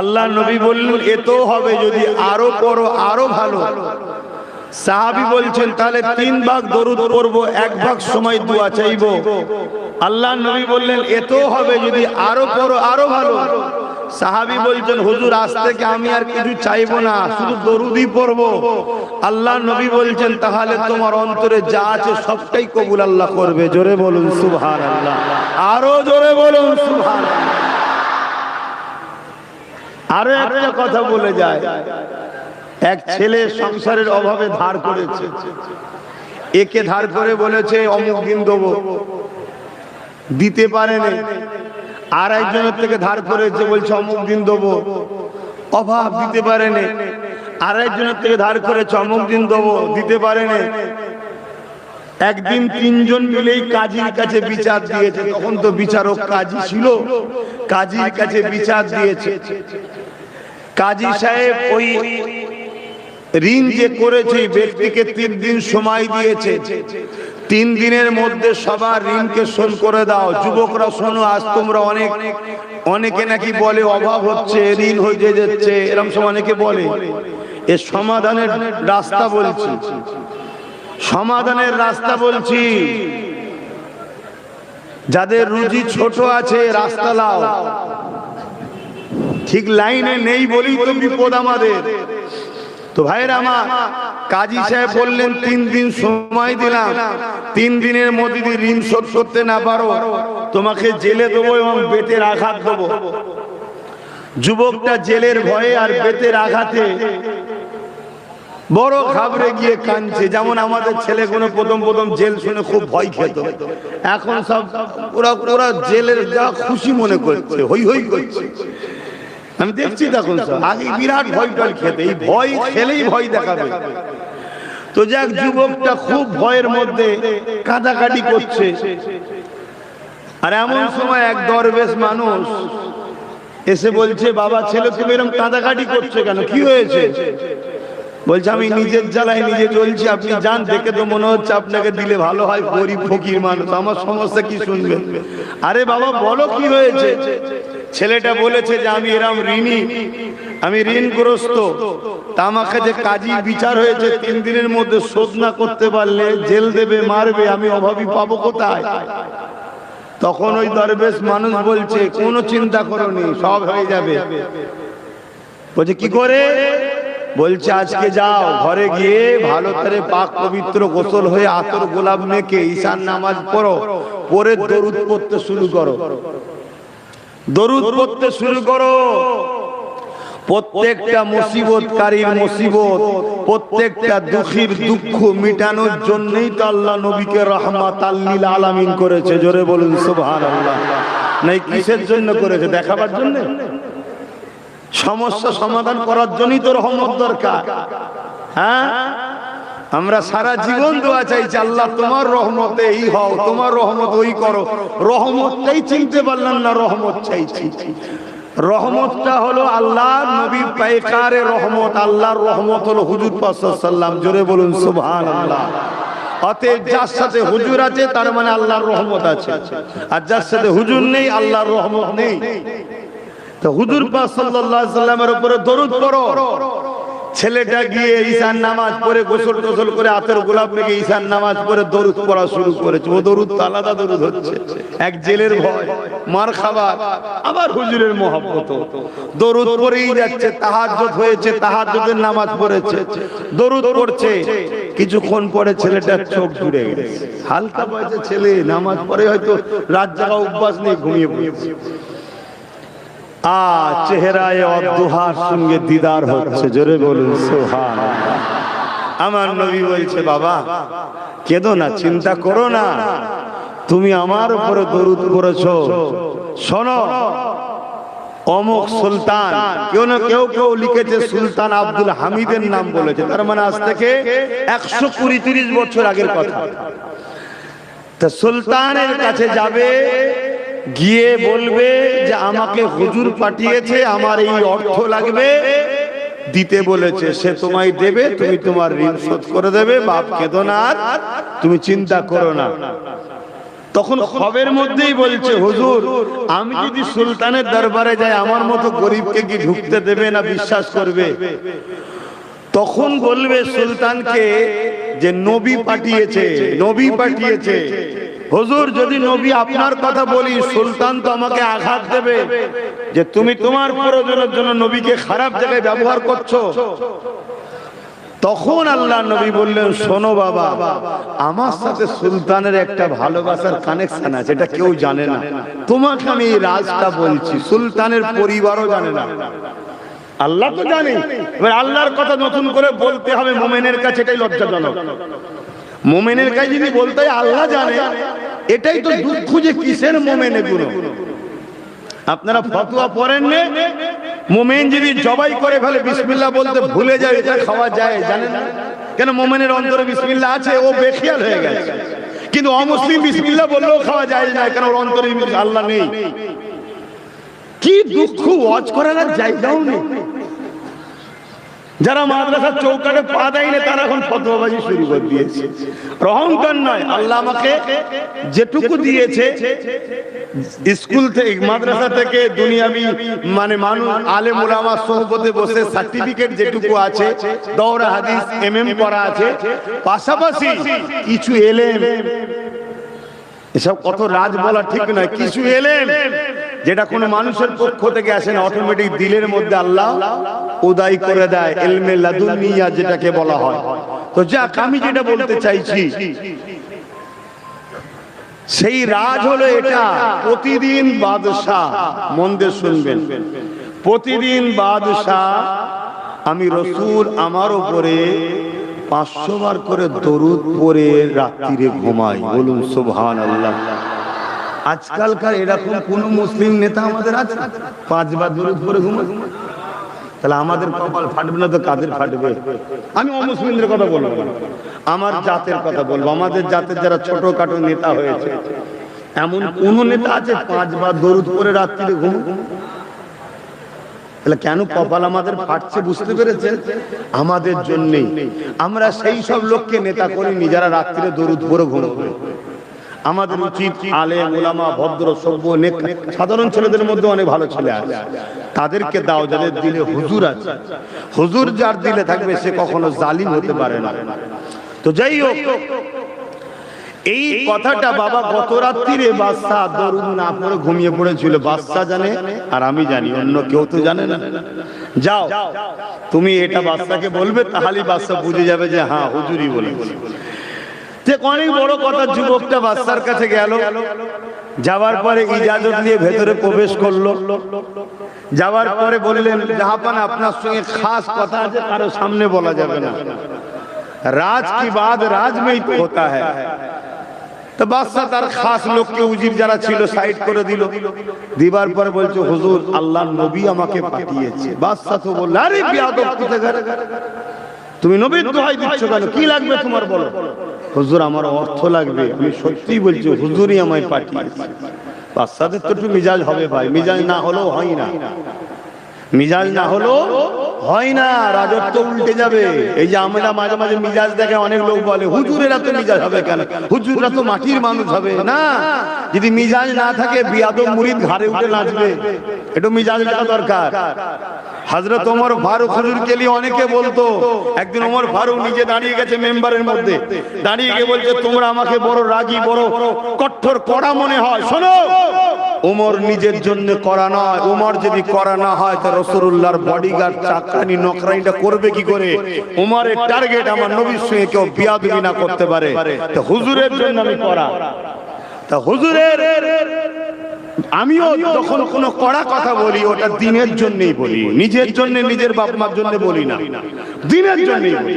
আল্লাহ নবী বললেন, এতো হবে, যদি আরো পড়ো আরো ভালো। সাহাবী বলছেন, তাহলে 3 ভাগ দরুদ পড়ব, 1 ভাগ সময় দোয়া চাইবো। আল্লাহ নবী বললেন, এতো হবে, যদি আরো পড়ো আরো ভালো। সাহাবী বলছেন, হুজুর আজ থেকে আমি আর কিছু চাইবো না, শুধু দরুদই পড়বো। আল্লাহ নবী বলছেন, তাহলে তোমার অন্তরে যা আছে সবটাই কবুল আল্লাহ করবে। জোরে বলুন সুবহানাল্লাহ, আরো জোরে বলুন সুবহানাল্লাহ। আরো একটা কথা বলে যায়, এক ছেলে সংসারের অভাবে ধার করেছে, একে ধার করে বলেছে অমুক দিন দেবো, দিতে পারেনি। আর একজনের থেকে ধার করেছে, বলছে অমুক দিন দেবো, অভাব, দিতে পারেনি। আর একজনের থেকে ধার করেছে, অমুক দিন দেবো, দিতে পারেনি। একদিন 3 জন মিলেই কাজীর কাছে বিচার দিয়েছে। তখন তো বিচারক কাজী ছিল, কাজীর কাছে বিচার দিয়েছে। কাজী সাহেব ওই ঋণ যে করেছে ব্যক্তিকে 3 দিন সময় দিয়েছে। 3 দিনের মধ্যে সবার ঋণকে শোধ করে দাও। যুবকরা শোনো, আজ তোমরা অনেকে নাকি বলে অভাব হচ্ছে, ঋণ হয়ে যাচ্ছে, এরকম সময় অনেকে বলে। এর সমাধানের রাস্তা বলছি, সমাধানের রাস্তা বলছি। যাদের রুজি ছোট আছে রাস্তা লাও, ঠিক লাইনে নেই বলেই তো বিপদ আমাদের। তো ভাইরা আমার, কাজী সাহেব বললেন 3 দিন সময় দিলাম, 3 দিনের মধ্যে যদি ঋণ শোধ করতে না পারো তোমাকে জেলে দেবো এবং বেতের আঘাত দেবো। যুবকটা জেলের ভয়ে আর বেতের আঘাতে বড় ঘাবড়ে গিয়ে কাঁদছে। যেমন আমাদের ছেলেগুলো প্রথম জেল শুনে খুব ভয় খেত, এখন সব ওরা জেলের যা খুশি মনে করছে, হই হই করছে। আমি দেখছি তখন আগে বিরাট ভয় খেতে, এই ভয় খেলেই ভয় দেখাবে। তো যাক, যুবকটা খুব ভয়ের মধ্যে কাঁদাকাটি করছে। আর এমন সময় এক দরবেশ মানুষ এসে বলছে, বাবা ছেলে তুমি এরকম কাঁদাকাটি করছে কেন, কি হয়েছে? বলছে, আমি নিজের জ্বালায় নিজে চলছি, আপনি যান, দেখে তো মনে হচ্ছে আপনাকে দিলে ভালো হয়, গরিব ফকির মানুষ, আমার সমস্যা কি শুনবেন? আরে বাবা বলো কি হয়েছে? ছেলেটা বলেছে যে আমি এরকম ঋণী, আমি ঋণগ্রস্ত, তা আমাকে যে কাজী বিচার হয়েছে 3 দিনের মধ্যে শোধ না করতে পারলে জেল দেবে, মারবে, আমি অভাবী পাবো কোথায়? তখন ওই দরবেশ মানুষ বলছে, কোনো চিন্তা করোনি, সব হয়ে যাবে। বলছে কি করে? বলছে আজকে যাও, ঘরে গিয়ে ভালো করে পাক পবিত্র গোসল হয়ে আতর গোলাপ মেখে ঈশান নামাজ পড়ো, পরে দরুদ পড়তে শুরু করো, দরুদ পড়তে শুরু করো। প্রত্যেকটা মুসিবতকারীর মুসিবত, প্রত্যেকটা দুঃখীর দুঃখ মিটানোর জন্যই তো আল্লাহ নবীকে রাহমাতাল লিল আলামিন করেছে। জোরে বলুন সুবহানাল্লাহ। নাই কিসের জন্য করেছে? দেখাবার জন্য? সমস্যা সমাধান করার জন্যই তো রহমত দরকার। হ্যাঁ, আমরা সারা জীবন দোয়া চাইছি আল্লাহ তোমার রহমতে এই হও, তোমার রহমত ওই করো, রহমতটাই চিনতে পারলাম না। রহমত চাইছি, রহমতটা হলো আল্লাহ নবী পায়কারে রহমত, আল্লাহর রহমত হলো হুজুর পাক সাল্লাল্লাহু আলাইহি ওয়াসাল্লাম। জোরে বলুন সুবহানাল্লাহ। অতএব যার সাথে হুজুর আছে তার মানে আল্লাহর রহমত আছে, আর যার সাথে হুজুর নেই আল্লাহর রহমত নেই। তো হুজুর পাক সাল্লাল্লাহু আলাইহি ওয়াসাল্লামের উপরে দরুদ পড়ো। ছেলেটা গিয়ে ঈশার নামাজ পড়ে গোসল টোসল করে আতর গোলাপ রেখে ঈশার নামাজ পড়ে দরুদ পড়া শুরু করেছে। ও দরুদ তো আলাদা দরুদ হচ্ছে, এক জেলের ভয়, মার খাবার, আবার হুজুরের মহব্বত, দরুদ পড়েই যাচ্ছে। তাহাজ্জুদ হয়েছে, তাহাজ্জুদের নামাজ পড়েছে, দরুদ পড়ছে। কিছুক্ষণ পরে ছেলেটার চোখ জুড়ে গেছে। হালকা বয়সে ছেলে, নামাজ পড়ে হয়তো রাত জাগা অভ্যাস নেই, ঘুমিয়ে পড়েছে। চেহারায় অদ্দুহার সঙ্গে দিদার হচ্ছে। জোরে বলুন সুবহানাল্লাহ। আমার নবী বলছে বাবা কেঁদো না, চিন্তা করো না, তুমি আমার উপরে দরুদ করেছো। শোনো, অমুক সুলতান, কেউ না কেউ লিখেছে সুলতান আব্দুল হামিদের নাম বলেছে, তার মানে আজ থেকে 120-30 বছর আগের কথা। তা সুলতানের কাছে যাবে, গিয়ে বলবে যে আমাকে হুজুর পাঠিয়েছে, আমার এই অর্থ লাগবে, দিতে বলেছে, সে তোমায় দেবে, তুমি তোমার ঋণ শোধ করে দেবে। বাপ কেঁদো না, আর তুমি চিন্তা করো না। তখন খবরের মধ্যেই বলছে হুজুর আমি যদি সুলতানের দরবারে যাই আমার মতো গরিবকে কি ঢুকতে দেবে না বিশ্বাস করবে? তখন বলবে সুলতানকে যে নবী পাঠিয়েছে, নবী পাঠিয়েছে। হুজুর যদি নবী আপনার কথা বলি সুলতান তো আমাকে আঘাত দেবে যে তুমি তোমার প্রয়োজনের জন্য নবীকে খারাপ জায়গায় ব্যবহার করছো। তখন আল্লাহ নবী বললেন শোনো বাবা, আমার সাথে সুলতানের একটা ভালোবাসার কানেকশন আছে, এটা কেউ জানে না। তোমাকে আমি এই রাজটা বলছি, সুলতানের পরিবারও জানে না, আল্লাহ তো জানে। এবার আল্লাহর কথা নতুন করে বলতে হবে মুমিনের কাছে, এটাই লজ্জাজনক। মুমিনের কাছে যদি বলতে হয় আল্লাহ জানে, এটাই তো দুঃখ যে কিসের মুমিন এগুলো। আপনারা ফতোয়া পড়েন না, মুমিন যদি জবাই করে ফেলে বিসমিল্লাহ বলতে ভুলে যায়, এটা খাওয়া যায় জানেন না কেন? মুমিনের অন্তরে বিসমিল্লাহ আছে, ও বেখিয়াল হয়ে গেছে। কিন্তু অমুসলিম বিসমিল্লাহ বললেও খাওয়া যায় না, কেন ওর অন্তরে আল্লাহ নেই। কি দুঃখ, ওয়াজ করার জায়গাও নেই। যারা মাদ্রাসার চৌকাঠে পা দেয় না তারা এখন ফতোয়াবাজি শুরু করে দিয়েছে। অহংকার নয়, আল্লাহ আমাকে যেটুকু দিয়েছে স্কুল থেকে মাদ্রাসা থেকে দুনিয়াবি মানে মানুষ আলেম ওলামা সোহবতে বসে সার্টিফিকেট যেটুকু আছে, দৌরা হাদিস এমএম করা আছে, পাশাপাশি কিছু এলেম, এসব কত রাজ বলা ঠিক নয়, কিছু এলেম যেটা কোনো মানুষের পক্ষ থেকে আসে না, অটোমেটিক দিলের মধ্যে আল্লাহ উদয় করে দেয়, ইলমে লাদুনিয়া যেটাকে বলা হয়। তো যাক, আমি যেটা বলতে চাইছি সেই রাজ হলো এটা। প্রতিদিন বাদশাহ, মন দিয়ে শুনবেন, প্রতিদিন বাদশাহ আমি রাসূল আমার উপরে 500 বার করে দরুদ পড়ে রাত্রিরে ঘুমাই। বলুন সুবহানাল্লাহ। আজকালকার এরকম কোন মুসলিম নেতা আমাদের আছে 5 বার দরুদ পড়ে ঘুমায়? তাহলে আমাদের কপাল ফাটবে না তো কাদের ফাটবে? আমি অমুসলিমদের কথা বলবো না, আমার জাতের কথা বলবো। আমাদের জাতের যারা ছোটখাটো নেতা হয়েছে, এমন কোন নেতা আছে 5 বার দরুদ পড়ে রাত্রিরে ঘুমায়? তাহলে কেন কপাল আমাদের ফাটছে বুঝতে পেরেছেন? আমাদের জন্যই। আমরা সেই সব লোককে নেতা করিনি যারা রাত্রিরে দরুদ পড়ে ঘুমাবে। আমাদের উচিত আলেম ওলামা ভদ্র সভ্য নেতা, সাধারণ ছেলেদের মধ্যে অনেক ভালো ছেলে আছে, তাদেরকে দাও যাদের দিলে হুজুর আছে। হুজুর যার দিলে থাকবে সে কখনো জালিম হতে পারে না। তো যাই হোক, এই কথাটা বাবা গত রাত্রিরে বাদশা দরুদ না পড়ে ঘুমিয়ে পড়েছিল। বাদশা জানে আর আমি জানি, অন্য কেউ তো জানে না। যাও তুমি এটা বাদশাকে বলবে, তাহলেই বাদশা বুঝে যাবে যে হ্যাঁ হুজুরই বলেছে। যে অনেক বড় কথা, যুবকটা বাদশার কাছে গেল, যাওয়ার পরে ইজাজত নিয়ে ভেতরে প্রবেশ করলো। যাওয়ার পরে বললেন জাহাপানা আপনার সঙ্গে খাস কথা আছে, কারো সামনে বলা যাবে না। রাজ কি বাত রাজ মেই তো होता है। তো বাদশা তার খাস লোককে উজির যারা ছিল সাইড করে দিল, দিবার পর বলছে হুজুর আল্লাহর নবী আমাকে পাঠিয়েছে। বাদশা তো বলল আরে বিয়াদব কোথাকার, তুমি নবীর দোহাই দিচ্ছ কেন, কি লাগবে তোমার বলো। হুজুর আমার অর্থ লাগবে। আমি সত্যিই বলছি হুজুরই আমায় পাঠিয়েছে। বাদশাদের তো একটু মিজাজ হবে ভাই, মিজাজ না হলেও হয় না, মিজাজ না হলেও হয় না, রাজত্ব উল্টে যাবে। এই যে আমরা মাঝে মাঝে মিজাজ দেখে অনেক লোক বলে হুজুরেরা তো মিজাজ হবে কেন, হুজুররা তো মাটির মানুষ হবে না। যদি মিজাজ না থাকে বিয়াদব মুরিদ ঘাড়ে উঠে নাচবে, একটু মিজাজ থাকা দরকার। হযরত ওমর ফারুক হুজুরকে নিয়ে অনেকে বলতো, একদিন ওমর ফারুক নিজে দাঁড়িয়ে গেছে মেম্বারের মধ্যে, দাঁড়িয়ে গিয়ে বলছে তোমরা আমাকে বড় রাগী বড় কঠোর কড়া মনে হয়। শোনো, ওমর নিজের জন্য করা নয়, ওমর যদি করা না হয় তো রাসূলুল্লাহর বডিগার্ড চাকরানি নকরানিটা করবে কি করে? ওমরের টার্গেট আমার নবীর সঙ্গে কেউ বিয়াদবি না করতে পারে। তো হুজুরের জন্য আমি করা, তা হুজুরের আমিও যখন কোনো কড়া কথা বলি ওটা দিনের জন্যই বলি, নিজের জন্য নিজের বাপ মার জন্য বলি না, দিনের জন্যই বলি,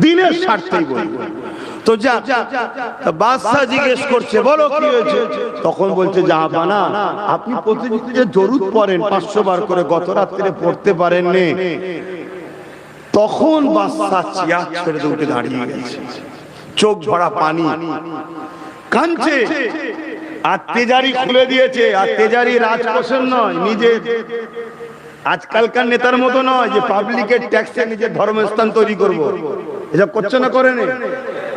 দিনের স্বার্থেই বলি। তো যা বাদশা জিজ্ঞেস করছে বলো কি হয়েছে, তখন বলছে জাহাপানা আপনি প্রতিদিন যে দরুদ পড়েন 500 বার করে, গত রাত্রে পড়তে পারেননি। তখন বাদশা চেয়ার ছেড়ে উঠে দাঁড়িয়ে গেছে, চোখ ভরা পানি, কাঁদছে। আর তেজারি খুলে দিয়েছে, আর তেজারি রাজকোষের নয়, নিজের আজকালকার নেতার মতো নয় যে পাবলিকের ট্যাক্সে নিজের ধর্মস্থান তৈরি করব, এসব করছে না, করেন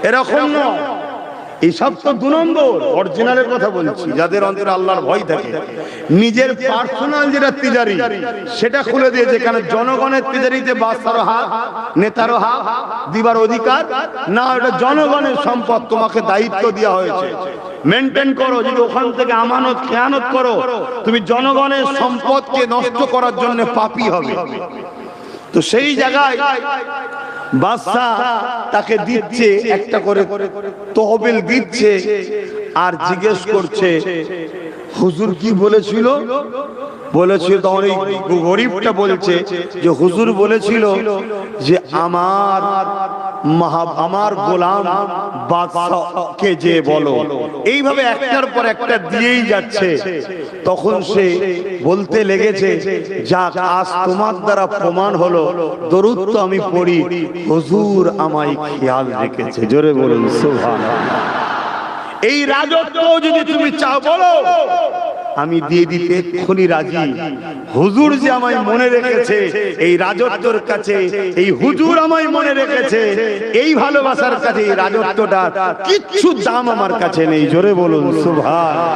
এরকম নয়। এইসব তো 2 নম্বর। অরিজিনালের কথা বলছি, যাদের অন্তরে আল্লাহর ভয় থাকে। নিজের পার্সোনাল যেটা তিজারি সেটা খুলে দিয়েছে, কারণ জনগণের তিজারিতে বাদশার হাত নেতারও হাত দিবার অধিকার না, এটা জনগণের সম্পদ, তোমাকে দায়িত্ব দেওয়া হয়েছে, মেনটেন করো। যদি ওখান থেকে আমানত খেয়ানত করো তুমি জনগণের সম্পদকে নষ্ট করার জন্য পাপী হবে। তো সেই জায়গায় বাদশা তাকে দিচ্ছে একটা করে তহবিল দিচ্ছে, আর জিজ্ঞেস করছে হুজুর কি বলেছিল, বলেছিল তখন এই গরিবটা বলছে যে হুজুর বলেছিল যে আমার গোলাম বাদশাকে যে বলো, এইভাবে একটার পর একটা দিয়েই যাচ্ছে। তখন সে বলতে লেগেছে যাক আজ তোমার দ্বারা প্রমাণ হলো দরুদ তো আমি পড়ি, হুজুর আমায় খেয়াল রেখেছে। জোরে বলুন সুবহানাল্লাহ। এই রাজত্ব যদি তুমি চাও বলো আমি দিয়ে দিতে এক্ষুনি রাজি। হুজুর যে আমায় মনে রেখেছে এই রাজত্বর কাছে, এই হুজুর আমায় মনে রেখেছে এই ভালোবাসার কাছে, এই রাজত্বটা কিচ্ছু দাম আমার কাছে নেই। জোরে বলুন সুবহানাল্লাহ।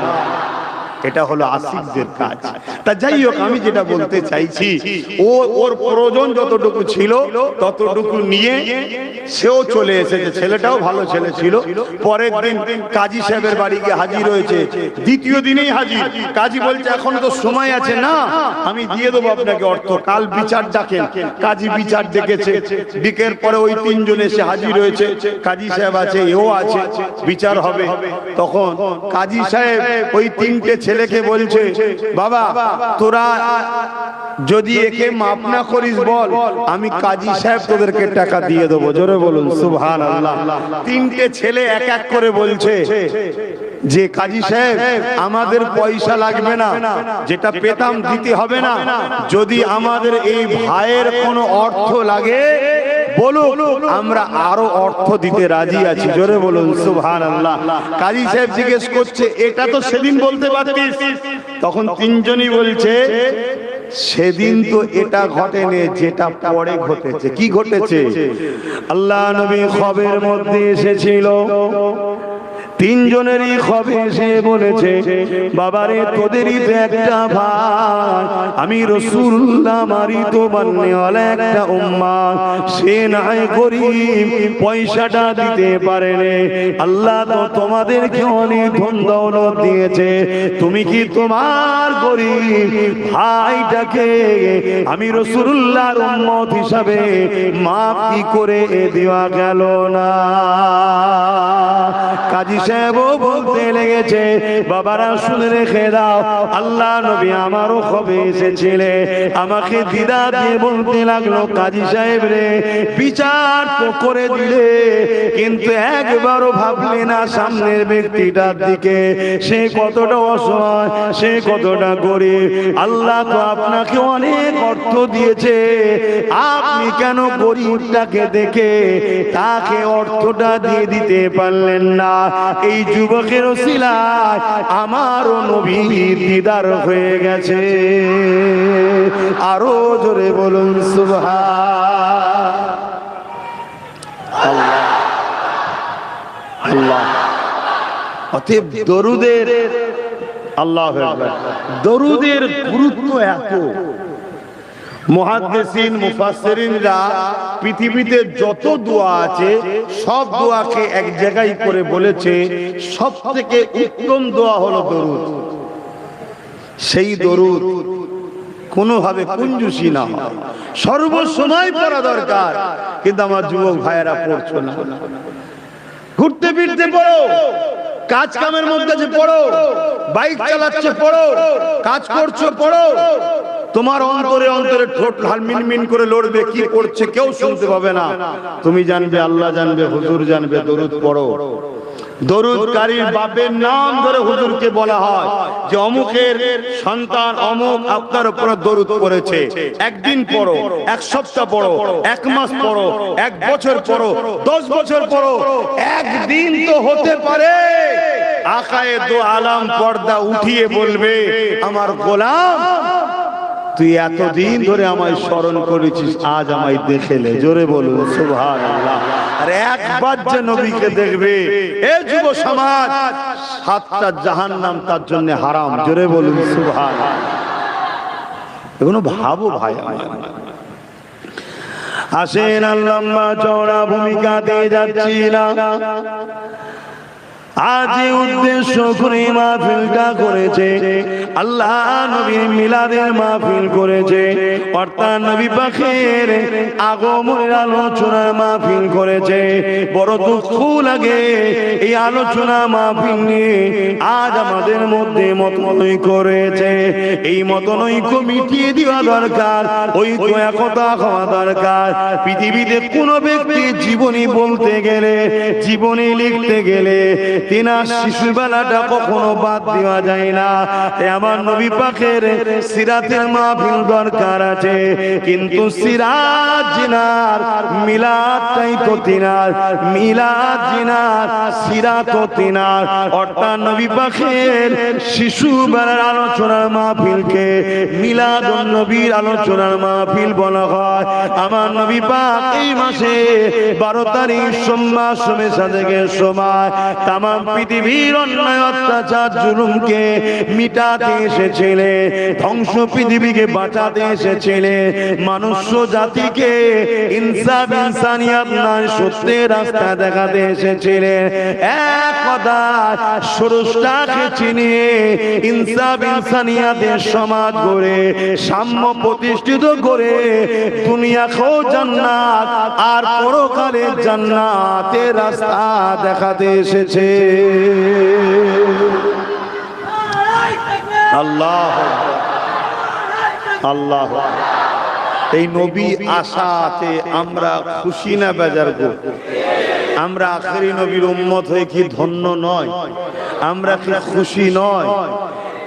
এটা হলো আশিকদের কাজ। তা যাই হোক, আমি যেটা বলতে চাইছি, ওর প্রয়োজন যতটুকু ছিল ততটুকু নিয়ে সেও চলে এসেছে। ছেলেটাও ভালো ছেলে ছিল। পরের দিন কাজী সাহেবের বাড়ি গিয়ে হাজির হয়েছে, দ্বিতীয় দিনেই হাজির। কাজী বলছে এখন তো সময় আছে, না আমি দিয়ে দেবো আপনাকে অর্থ, কাল বিচার ডাকেন। কাজী বিচার ডেকেছে, ডিকের পরে ওই 3 জন এসে হাজির হয়েছে। কাজী সাহেব আছে, এও আছে, বিচার হবে। তখন কাজী সাহেব ওই 3টে ছেলেকে বলছে বাবা তোরা যদি একে মাফ না করিস বল, আমি কাজী সাহেব তোদেরকে টাকা দিয়ে দেবো। জোরে বলুন সুবহানাল্লাহ। 3টে ছেলে এক এক করে বলছে যে কাজী সাহেব আমাদের পয়সা লাগবে না, যেটা পেতাম দিতে হবে না, যদি আমাদের এই ভাইয়ের কোনো অর্থ লাগে বলুন, আমরা আরো অর্থ দিতে রাজি আছি। জোরে বলুন সুবহানাল্লাহ। কাজী সাহেব জিজ্ঞেস করছে এটা তো সেদিন বলতে পারতিস। তখন 3 জনই বলছে সেদিন তো এটা ঘটেনি, যেটা পরে ঘটেছে। কি ঘটেছে? আল্লাহ নবী খবরের মধ্যে এসেছিল, 3 জনেরই খবর এসে বলেছে বাবারে তোদেরই তো একটা ভাই, আমি রাসূলুল্লাহ মারি তো মাননেওয়ালা একটা উম্মাহ, সে নাই গরিব, পয়সাটা দিতে পারেনি। আল্লাহ তো তোমাদেরকে অনেক ধন দৌলত দিয়েছে, তুমি কি তোমার গরিব ভাইটাকে আমি রাসূলুল্লাহর উম্মত হিসাবে মাফ কি করে দেওয়া গেল না? কাজী সাহেবও বলতে লেগেছে, বাবারা শুনে রেখে দাও, আল্লাহ নবী আমারও খবে এসেছিলে। আমাকে দিদা দিয়ে বলতে লাগলো, কাজী সাহেব রে, বিচার তো করে দিলে, কিন্তু একবারও ভাবলে না সামনের ব্যক্তিটার দিকে, সে কতটা অসহায়, সে কতটা গরিব। আল্লাহ তো আপনাকে অনেক অর্থ দিয়েছে, আপনি কেন গরিবটাকে দেখে তাকে অর্থটা দিয়ে দিতে পারলেন না? এই যুবকের ওসিলায় আমারও নবীর দিদার হয়ে গেছে। আরো জোরে বলুন সুবহানাল্লাহ। আল্লাহ অতএব দরুদের, আল্লাহু আকবার, দরুদের গুরুত্ব এত। মুহাদ্দিসিন মুফাসসিরিনরা পৃথিবীতে যত দোয়া আছে সব দোয়াকে এক জায়গায় করে বলেছে, সবথেকে উত্তম দোয়া হলো দরুদ। সেই দরুদ কোনোভাবে কুঞ্জুসি না হয়, সর্বসময় পড়া দরকার। কিন্তু আমার যুবক ভাইয়েরা পড়ছো না। ঘুরতে ফিরতে পড়ো, কাজ কামের মধ্যে যে পড়ো, বাইক চালাচ্ছে পড়ো, কাজ করছো পড়ো, তোমার অন্তরে অন্তরে ঠোঁট লাল মিনমিন করে লড়বে, কি করছে কেউ শুনতে পাবে না, তুমি জানবে, আল্লাহ জানবে, হুজুর জানবে। দরুদ পড়ো। দরুদকারীর বাপের নাম ধরে হুজুরকে বলা হয় যে অমুকের সন্তান অমুক আপনার উপর দরুদ পড়েছে। একদিন পড়ো, এক সপ্তাহ পড়ো, এক মাস পড়ো, এক বছর পড়ো, 10 বছর পড়ো, একদিন তো হতে পারে আকায়ে দো আলম পর্দা উঠিয়ে বলবে, আমার গোলাম তুই এতদিন ধরে আমায় স্মরণ করেছিস, আজ আমায় দেখেলে। জোরে বলুন সুবহানাল্লাহ। আর একবার যে নবীকে দেখবে, এ যুব সমাজ, 7টা জাহান্নাম তার জন্য হারাম। জোরে বলুন সুবহানাল্লাহ। এগুলো ভাবো ভাই আমার। আসেন লম্বা চওড়া ভূমিকা দিয়ে যাচ্ছি না, আজ উদ্দেশ্য করে মাহফিলটা করেছে, আল্লাহ নবীর মিলাদের মাহফিল করেছে, অর্থাৎ নবী পাকের আগমনের আলোচনার মাহফিল করেছে। বড় দুঃখ লাগে এই আলোচনা মাহফিল নিয়ে আজ আমাদের মধ্যে মতনৈক্য করেছে। এই মতনৈক্য মিটিয়ে দেওয়া দরকার, ঐক্য একতা হওয়া দরকার। পৃথিবীতে কোনো ব্যক্তি জীবনী বলতে গেলে, জীবনী লিখতে গেলে তিনার শিশুবেলাটা কখনো বাদ দেওয়া যায় না। আমার নবী পাকের সিরাতের মাহফিল দরকার আছে, কিন্তু সিরাত জিনার মিলাদটাই তো তিনার, মিলাদ জিনার সিরাত তো তিনার। অর্থাৎ নবী পাকের শিশুবেলার আলোচনার মাহফিলকে মিলাদুন নবীর আলোচনার মাহফিল বলা হয়। আমার নবী পাক এই মাসে 12 তারিখ সোমবার সময় সাদেকের সময় তামাম পৃথিবীর অন্যায় অত্যাচার জুলুমকে মিটাতে এসেছিলেন, ধ্বংস পৃথিবীকে বাঁচাতে এসেছিলেন, মানুষ্য জাতিকে ইনসাফ ইনসানিয়াত নয় সত্যের রাস্তা দেখাতে এসেছিলেন। এক কথা স্রষ্টাকে চিনিয়ে ইনসাফ ইনসানিয়াতের সমাজ গড়ে সাম্য প্রতিষ্ঠিত করে দুনিয়াকেও জান্নাত আর পরকালের জান্নাতের রাস্তা দেখাতে এসেছে। আল্লাহ আল্লাহ। এই নবী আশাতে আমরা খুশি না বেজার গো? আমরা আখেরি নবীর উম্মত হয়ে কি ধন্য নয়? আমরা কি খুশি নয়?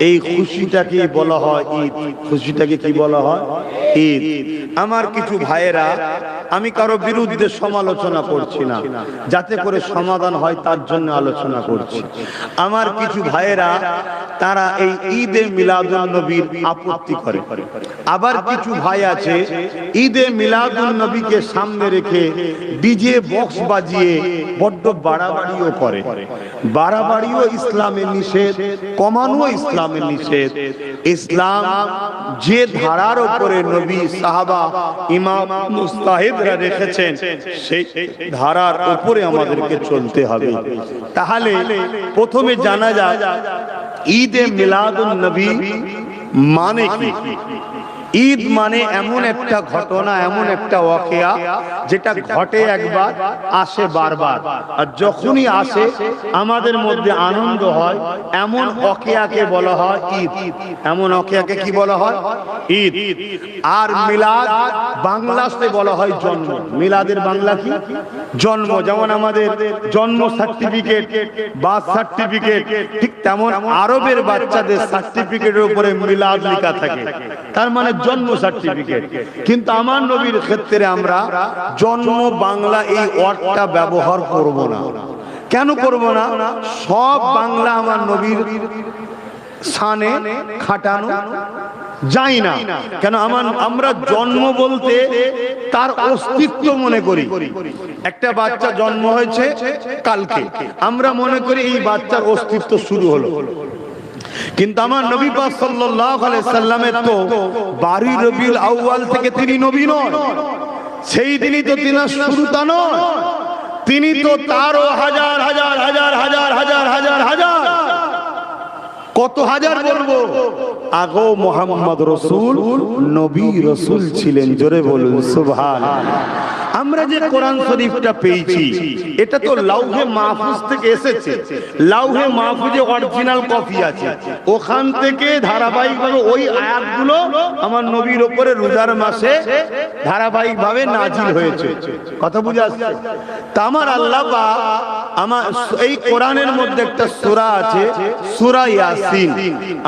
এই খুশিটাকে বলা হয় ঈদ। খুশিটাকে কি বলা হয়? ঈদ। আমার কিছু ভাইয়েরা, আমি কারো বিরুদ্ধে সমালোচনা করছি না, যাতে করে সমাধান হয় তার জন্য আলোচনা করছি। আমার কিছু ভাইয়েরা তারা এই ঈদে মিলাদুন নবীর আপত্তি করে। আবার কিছু ভাই আছে ঈদে মিলাদুন নবীকে সামনে রেখে ডিজে বক্স বাজিয়ে বড্ড বাড়াবাড়িও করে। বাড়াবাড়িও ইসলামের নিষেধ, কমানো ইসলামের নিষেধ। ইসলাম যে ধারার উপরে নবী, সাহাবা, ইমাম, মুস্তাহিদরা রেখেছেন সেই ধারার উপরে আমাদেরকে চলতে হবে। তাহলে প্রথমে জানা যাক ঈদে মিলাদুন নবী মানে কি। ঈদ মানে এমন একটা ঘটনা, এমন একটা ওয়াকিয়া যেটা ঘটে একবার, আসে বারবার, আর যখনই আসে আমাদের মধ্যে আনন্দ হয়, এমন ওয়াকিয়াকে বলা হয় ঈদ। এমন ওয়াকিয়াকে কি বলা হয়? ঈদ। আর মিলাদ বাংলাতে বলা হয় জন্ম। মিলাদের বাংলা কি? জন্ম। যেমন আমাদের জন্ম সার্টিফিকেট, বার্থ সার্টিফিকেট, ঠিক তেমন আরবের বাচ্চাদের সার্টিফিকেটের উপরে মিলাদ লেখা থাকে, তার মানে জন্ম সার্টিফিকেট। কিন্তু আমার নবীর ক্ষেত্রে আমরা জন্ম বাংলা এই ওয়ার্ডটা ব্যবহার করব না। কেন করব না? সব বাংলা আমার নবীর শানে খাটানো যায় না। কেন? আমরা জন্ম বলতে তার অস্তিত্ব মনে করি। একটা বাচ্চা জন্ম হয়েছে কালকে, আমরা মনে করি এই বাচ্চার অস্তিত্ব শুরু হলো। কিন্তু আমার নবী পাক সাল্লাল্লাহু আলাইহি সাল্লামের তো 12 রবিউল আউয়াল থেকে তিনি নবী নন, সেই দিনই তো তিনি শুরুটা নয়, তিনি তো তারও হাজার হাজার হাজার হাজার হাজার হাজার হাজার, কত হাজার বলবো, আগো মুহাম্মদ রাসূল নবী রাসূল ছিলেন। জোরে বলুন সুবহানাল্লাহ। আমরা যে কোরআন শরীফটা পেয়েছি এটা তো লাউহে মাহফুজ থেকে এসেছে। লাউহে মাহফুজে অরিজিনাল কপি আছে, ওখান থেকে ধারাবাহিকভাবে ওই আয়াতগুলো আমার নবীর উপরে রোজার মাসে ধারাবাহিকভাবে নাজিল হয়েছে। কথা বুঝে আসছে? তা আমার আল্লাহ বা আমার এই কোরআনের মধ্যে একটা সূরা আছে, সূরা ইয়াসিন।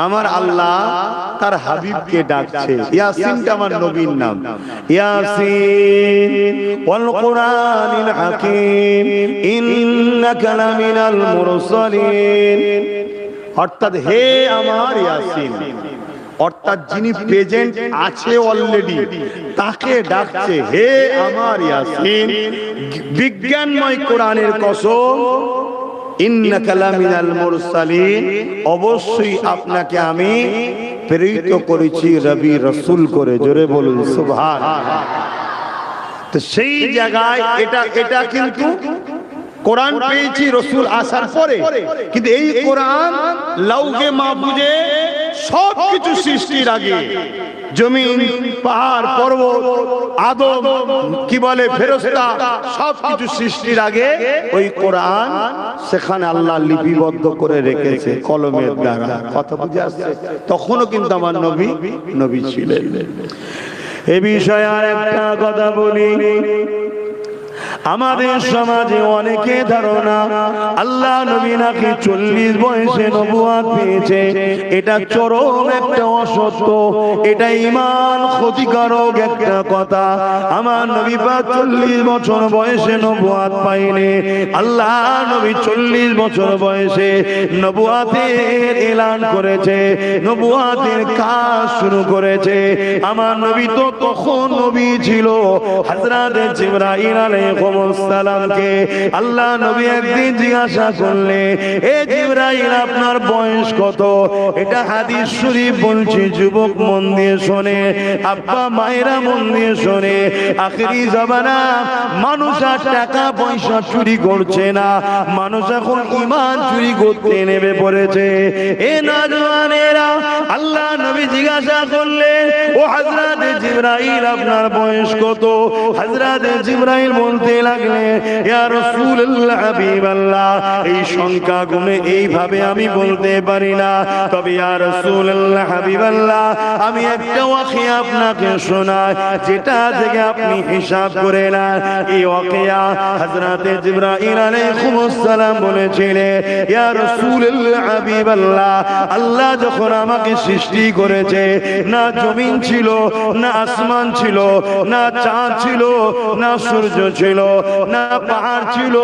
আমার আল্লাহ তার হাবিবকে ডাকছে, ইয়াসিনটা আমার নবীর নাম। ইয়াসিন ওয়াল কুরআনিল হাকীম ইন্নাকা লামিনাল মুরসালিন। অর্থাৎ হে আমার ইয়াসিন, অর্থাৎ যিনি প্রেজেন্ট আছে অলরেডি তাকে ডাকছে, হে আমার ইয়াসিন, বিজ্ঞানময় কোরআনের কসম, ইন্নাকা লামিনাল মুরসালিন, অবশ্যই আপনাকে আমি প্রেরিত করেছি নবী রাসূল করে। জোরে বলুন সুবহানাল্লাহ। তো সেই জায়গায় এটা কিন্তু কোরআন পেয়েছি রাসূল আসার পরে, কিন্তু এই কোরআন লাউহে মাহফুজে সবকিছু সৃষ্টির আগে, জমিন, পাহাড়, পর্বত, আদম, কি বলে ফেরেশতা, সবকিছু সৃষ্টির আগে ওই কোরআন সেখানে আল্লাহ লিপিবদ্ধ করে রেখেছে কলমের দ্বারা। কথা বুঝে আসছে? তখনও কিন্তু আমার নবী ছিলেন। এ বিষয়ে আর একটা কথা বলি, আমাদের সমাজে অনেকে ধারণা আল্লাহ নবী নাকি 40 বয়সে নবুয়ত পেয়েছে। এটা চরম একটা অসত্য, এটা ঈমান ক্ষতিকারক একটা কথা। আমার নবী পাক 40 বছর বয়সে নবুয়ত পাইনি। আল্লাহ নবী 40 বছর বয়সে নবুয়তের এলান করেছে, নবুয়তের কাজ শুরু করেছে। আমার নবী তো তখন নবী ছিল। হযরত জিবরাইল আলাইহিস সালামকে আল্লাহ নবী একদিন জিজ্ঞাসা করলে, এ জিবরাইল আপনার বয়স কত? এটা হাদিস শরীফ বলছে, যুবক মন দিয়ে শোনে, আব্বা মায়েরা মন দিয়ে শোনে। আখিরি জামানা মানুষ আর টাকা পয়সা চুরি করছে না, মানুষ এখন ঈমান চুরি করতে নেমে পড়েছে। এ নওজওয়ানেরা, আল্লাহ নবী জিজ্ঞাসা করলেন, ও হযরত জিবরাইল আপনার বয়স কত? হযরত জিবরাইল বলতে লাগলেন, ইয়া রাসূলুল্লাহ, হাবিবাল্লাহ, এই সংখ্যা গুণে এইভাবে আমি বলতে পারি না, তবে ইয়া রাসূলুল্লাহ, হাবিবাল্লাহ, আমি একটা ওয়াকিয়া আপনাকে শোনাই, যেটা থেকে আপনি হিসাব করে না। এই ওয়াকিয়া হযরত জিবরাইল আলাইহিস সালাম বলেছিলেন, ইয়া রাসূলুল্লাহ, হাবিবাল্লাহ, আল্লাহ যখন আমাকে সৃষ্টি করেছে, না জমিন ছিল, না আসমান ছিল, না চাঁদ ছিল, না সূর্য ছিল, না পাহাড় ছিল,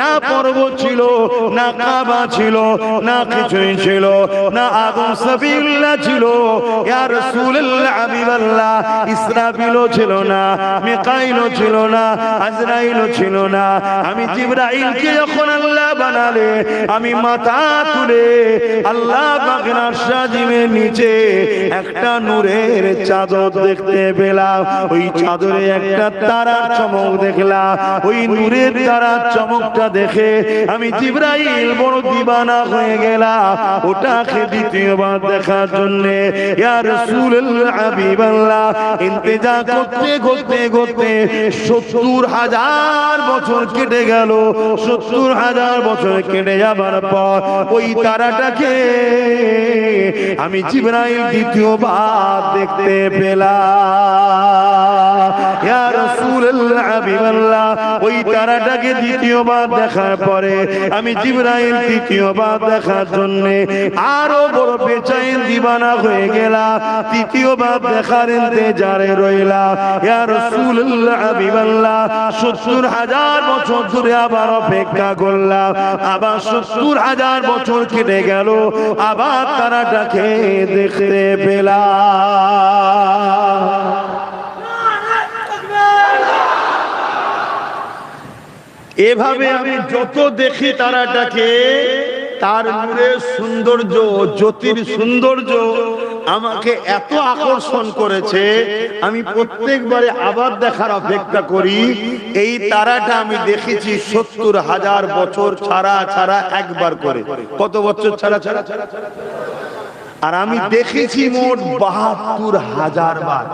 না পর্বত ছিল, না কাবা ছিল, না কিছুই ছিল, না আদম সাবিউল্লাহ ছিল, ইয়া রাসূলুল্লাহ, হাবিবাল্লাহ, ইসরাফিলও ছিল না, মিকাইলও ছিল না, আজরাইলও ছিল না। আমি জিবরাইলকে যখন আল্লাহ বানালে, আমি মাথা তুলে আল্লাহ পাকের আরশ আজিমের নিচে একটা নূরের চাদর দেখতে পেলাম, ওই চাদরে একটা তারার চমক দেখলাম। ওই নূরের তারার চমকটা দেখে আমি জিবরাইল বড় দিবানা হয়ে গেলাম ওটাকে দ্বিতীয়বার দেখার জন্য। ইয়া রাসূলুল্লাহ হাবিবাল্লাহ, ইন্তেজার করতে করতে করতে ৭০,০০০ বছর কেটে গেল। ৭০,০০০ বছর কেটে যাবার পর ওই তারাটাকে আমি জিবরাইল দ্বিতীয়বার দেখতে পেলাম। ইয়া রাসূলুল্লাহ হাবিবাল্লাহ, ওই তারাটাকে দ্বিতীয়বার দেখার পরে আমি জিবরাইল তৃতীয়বার দেখার জন্য আরো বড় বেচैन দিবানা হয়ে গেলাম। তৃতীয়বার দেখার ইন্তজারে রইলাম। ইয়া রাসূলুল্লাহ হাবিবাল্লাহ, ৭০,০০০ বছর ধরে আবার অপেক্ষা করলাম। আবার ৭০,০০০ বছর কেটে গেল, আবার তারাটাকে দেখতে পেলাম। এভাবে আমি যত দেখি তারাটাকে, তার নূরের সৌন্দর্য, জ্যোতির সৌন্দর্য আমাকে এত আকর্ষণ করেছে, আমি প্রত্যেকবারে আবার দেখার অপেক্ষা করি। এই তারাটা আমি দেখেছি ৭০,০০০ বছর ছাড়া ছাড়া একবার করে। কত বছর ছাড়া ছাড়া? আর আমি দেখেছি মোট ৭২,০০০ বার।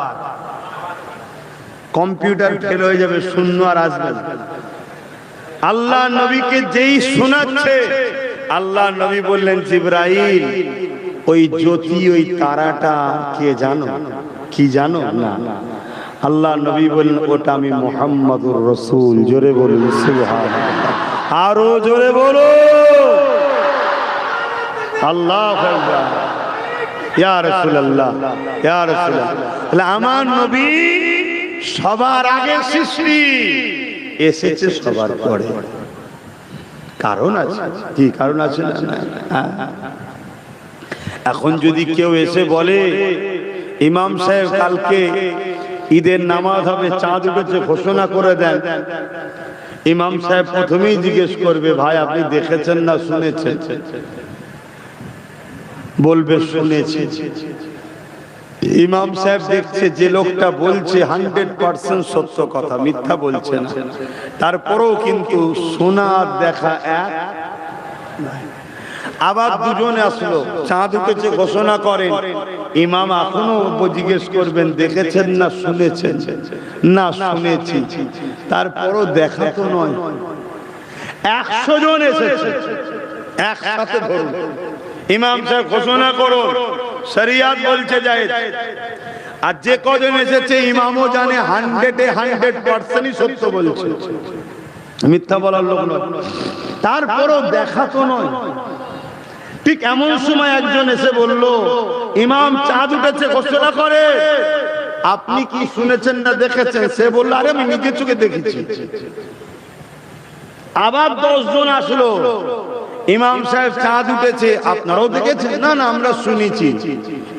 কম্পিউটার ফেল হয়ে যাবে, শূন্য আর আসবে না। আল্লাহ নবীকে যেই শোনাচ্ছে, আল্লাহ নবী বললেন, জিবরাইল ওই জ্যোতি, ওই তারাটা কে জানো? কি জানো? না। আল্লাহ নবী বললেন, ওটা আমি মুহাম্মাদুর রাসূল। জোরে বলুন সুবহানাল্লাহ, আরো জোরে বলো আল্লাহু আকবার। ইয়া রাসূলুল্লাহ, ইয়া রাসূলুল্লাহ, আমার নবী সবার আগে সৃষ্টি, এসেছে সবার পরে। কারণ আছে, কি কারণ আছে? না, এখন যদি কেউ এসে বলে, ইমাম সাহেব কালকে ঈদের নামাজ হবে, চাঁদ উঠেছে, ঘোষণা করে দেন, ইমাম সাহেব প্রথমেই জিজ্ঞেস করবে, ভাই আপনি দেখেছেন না শুনেছেন? বলবে শুনেছি। ইমাম সাহেব দেখছে যে লোকটা বলছে 100% সত্য কথা, মিথ্যা বলছে না, তারপরেও কিন্তু শোনা দেখা এক। আবার দুজনে আসলো, চাঁদ উঠেছে ঘোষণা করেন, ইমাম এখনো জিজ্ঞেস করবেন দেখেছেন না শুনেছেন? না শুনেছি। তারপরও দেখা তো নয়। 100 জন এসেছে একসাথে, ধরুন ইমাম সাহেব ঘোষণা করুন, শরিয়াত বলছে জায়েজ। আর যে কজন এসেছে ইমামও জানে 100% সত্য বলছে, মিথ্যা বলার লোক নয়। তারপরও দেখা তো নয়। ঠিক এমন সময় একজন এসে বলল, ইমাম চাঁদ উঠেছে ঘোষণা করে, আপনি কি শুনেছেন না দেখেছেন? সে বলল, আরে আমি নিজের চোখে দেখেছি। আবার 10 জন আসলো, ইমাম সাহেব চাঁদ উঠেছে, আপনারাও দেখেছেন? না না, আমরা শুনেছি।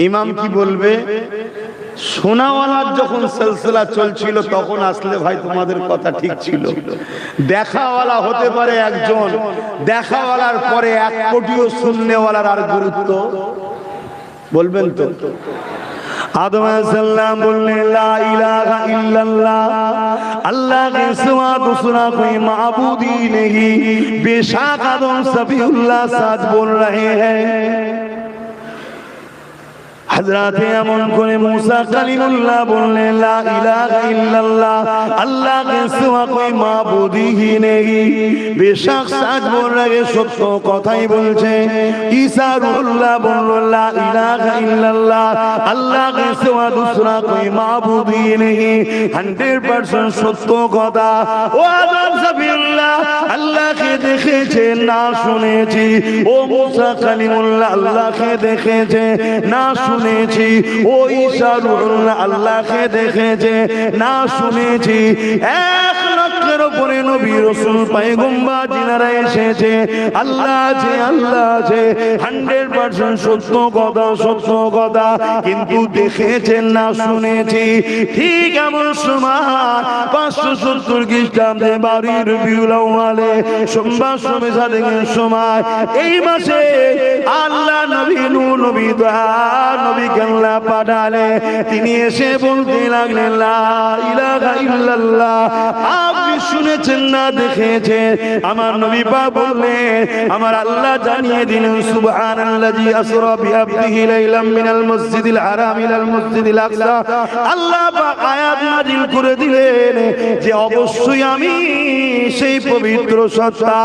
ইমাম কি বলবে? শোনাওয়ালার যখন সিলসিলা চলছিল তখন আসলে ভাই তোমাদের কথা ঠিক ছিল। দেখাওয়ালা হতে পারে একজন, দেখাওয়ালার পরে 1 কোটিও শুননেওয়ালার আর গুরুত্ব বলবেন তো? आदम सल्लम बोलने ला इलाहा इल्लल्लाह, अल्लाह के सिवा दूसरा कोई माबूद ही नहीं। बेशक आदम सफीउल्लाह सच बोल रहे हैं। हजरत अमन को मूसा कलीमुल्लाह बोलने ला इलाहा इल्लल्लाह, अल्लाह के सिवा कोई माबूद ही नहीं। बेशक सच बोल रहे, सत्य কথাই বলছে। ঈসা রুহুল্লাহ बोलो ला इलाहा इल्लल्लाह, अल्लाह के सिवा दूसरा कोई माबूद ही नहीं। 100% সত্য কথা। ও আদম সফিউল্লাহ আল্লাহকে দেখেছে না শুনেছি? ও মুসা কলিমুল্লাহ আল্লাহকে দেখেছে না শুনেছি? ও ঈসা রূহুল্লাহ আল্লাহকে দেখেছে না শুনেছি? 1 লক্ষ যুগের উপরে নবী রাসূল পয়গম্বর যিনারা এসেছে, আল্লাহ আছে 100% সত্য কথা, কিন্তু দেখেছেন না শুনেছি। ঠিক এমন সময় 570 খ্রিস্টাব্দে বাড়ির রবিউল আউয়ালে সোমবার সাদেকের সময় এই মাসে আল্লাহ নবী নূহ নবী নবী আল্লাহ পাঠালে। তিনি এসে বলতে লাগলেন লা ইলাহা ইল্লাল্লাহ। আপনি শুনেছেন না দেখেছেন? আমার নবী পাক বললেন, আমার আল্লাহ জানিয়ে দিলেন সুবহানাল্লাযী আসরা বিআবদিহি লাইলাম মিনাল মসজিদিল হারাম ইলাল মসজিদিল আকসা। আল্লাহ পাক আয়াত নাযিল করে দিলেন যে অবশ্যই আমি সেই পবিত্র সত্তা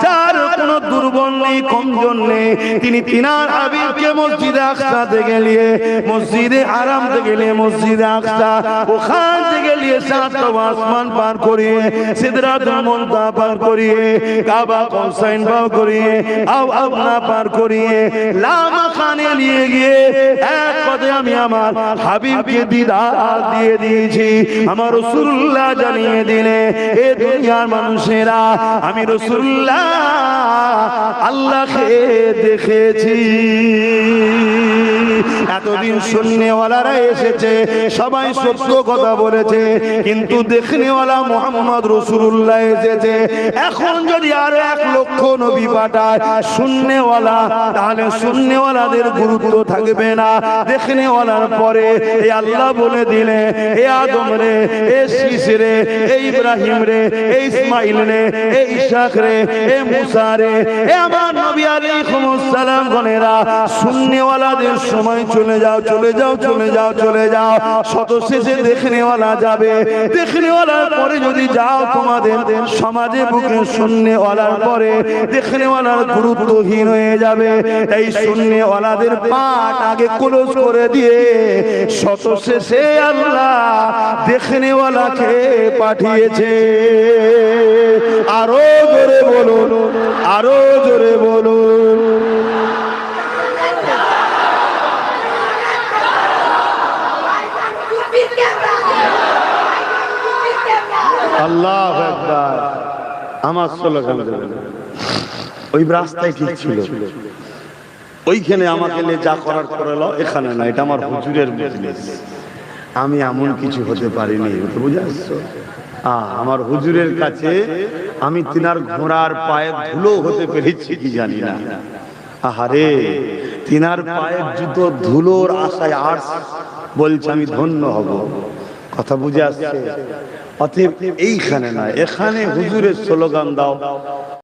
যার কোনো দুর্বল নেই, কমজোর নেই, তিনি তিনার হাবিবকে মসজিদে আকসা থেকে নিয়ে মসজিদে হারাম থেকে নিয়ে মসজিদে আকসা, ওখান থেকে নিয়ে সাতটা আসমান পার করিয়ে সিদরাতুল মুনতাহা পার করিয়ে কাবা কৌসাইন পার করিয়ে আবনা পার করিয়ে লামাখানে নিয়ে গিয়ে এক পদে আমি আমার হাবিবকে দিদার দিয়ে দিয়েছি। আমার রাসূলুল্লাহ জানিয়ে দিলে এ দুনিয়ার মানুষেরা আমি রাসূলুল্লাহ আল্লাহকে দেখেছি। এতদিন শুননেওয়ালারা এসেছে, সবাই সত্য কথা বলেছে, কিন্তু দেখনেওয়ালা মুহাম্মদ রাসূলুল্লাহ এসেছে। এখন যদি আরো 1 লক্ষ নবী পাঠায় শুননেওয়ালা, তাহলে শুননেওয়ালাদের গুরুত্ব থাকবে না। দেখনেওয়ালার পরে এই আল্লাহ বলে দিলে, এ আদম রে, এ শীষ রে, এ ইব্রাহিম রে, এ ইসমাইল রে, এ ইসহাক রে, এ মুসা রে, এ আমার নবী আলাইহিস সালাম গণেরা, শুননেওয়ালাদের সময় চলে যাও, চলে যাও, চলে যাও, চলে যাও। শত শেষে দেখনেওয়ালা যাবে। দেখনেওয়ালার পরে যদি যাও, তোমাদের সমাজে বুকে শুননেওয়ালার পরে দেখনেওয়ালার গুরুত্বহীন হয়ে যাবে। এই শুননেওয়ালাদের পাঠ আগে ক্লোজ করে দিয়ে শত শেষে আল্লাহ দেখনেওয়ালাকে পাঠিয়েছে। আরো জোরে বলুন, আরো জোরে বলুন। আল্লাহু আকবার। আমার স্লোগান ওই রাস্তায় ঠিক ছিল, ওইখানে আমাকে যা করার করলো, এখানে না। এটা আমার হুজুরের মজলিস, আমি এমন কিছু হতে পারিনি, বুঝে আসছো? আমার হুজুরের কাছে আমি তিনার ঘোড়ার পায়ের ধুলো হতে পেরেছি কি জানি না। আহারে, তিনার পায়ের জুতো ধুলোর আশায় আর বলছে আমি ধন্য হব। কথা বুঝে আসছে? অতএব এইখানে না, এখানে হুজুরের স্লোগান দাও।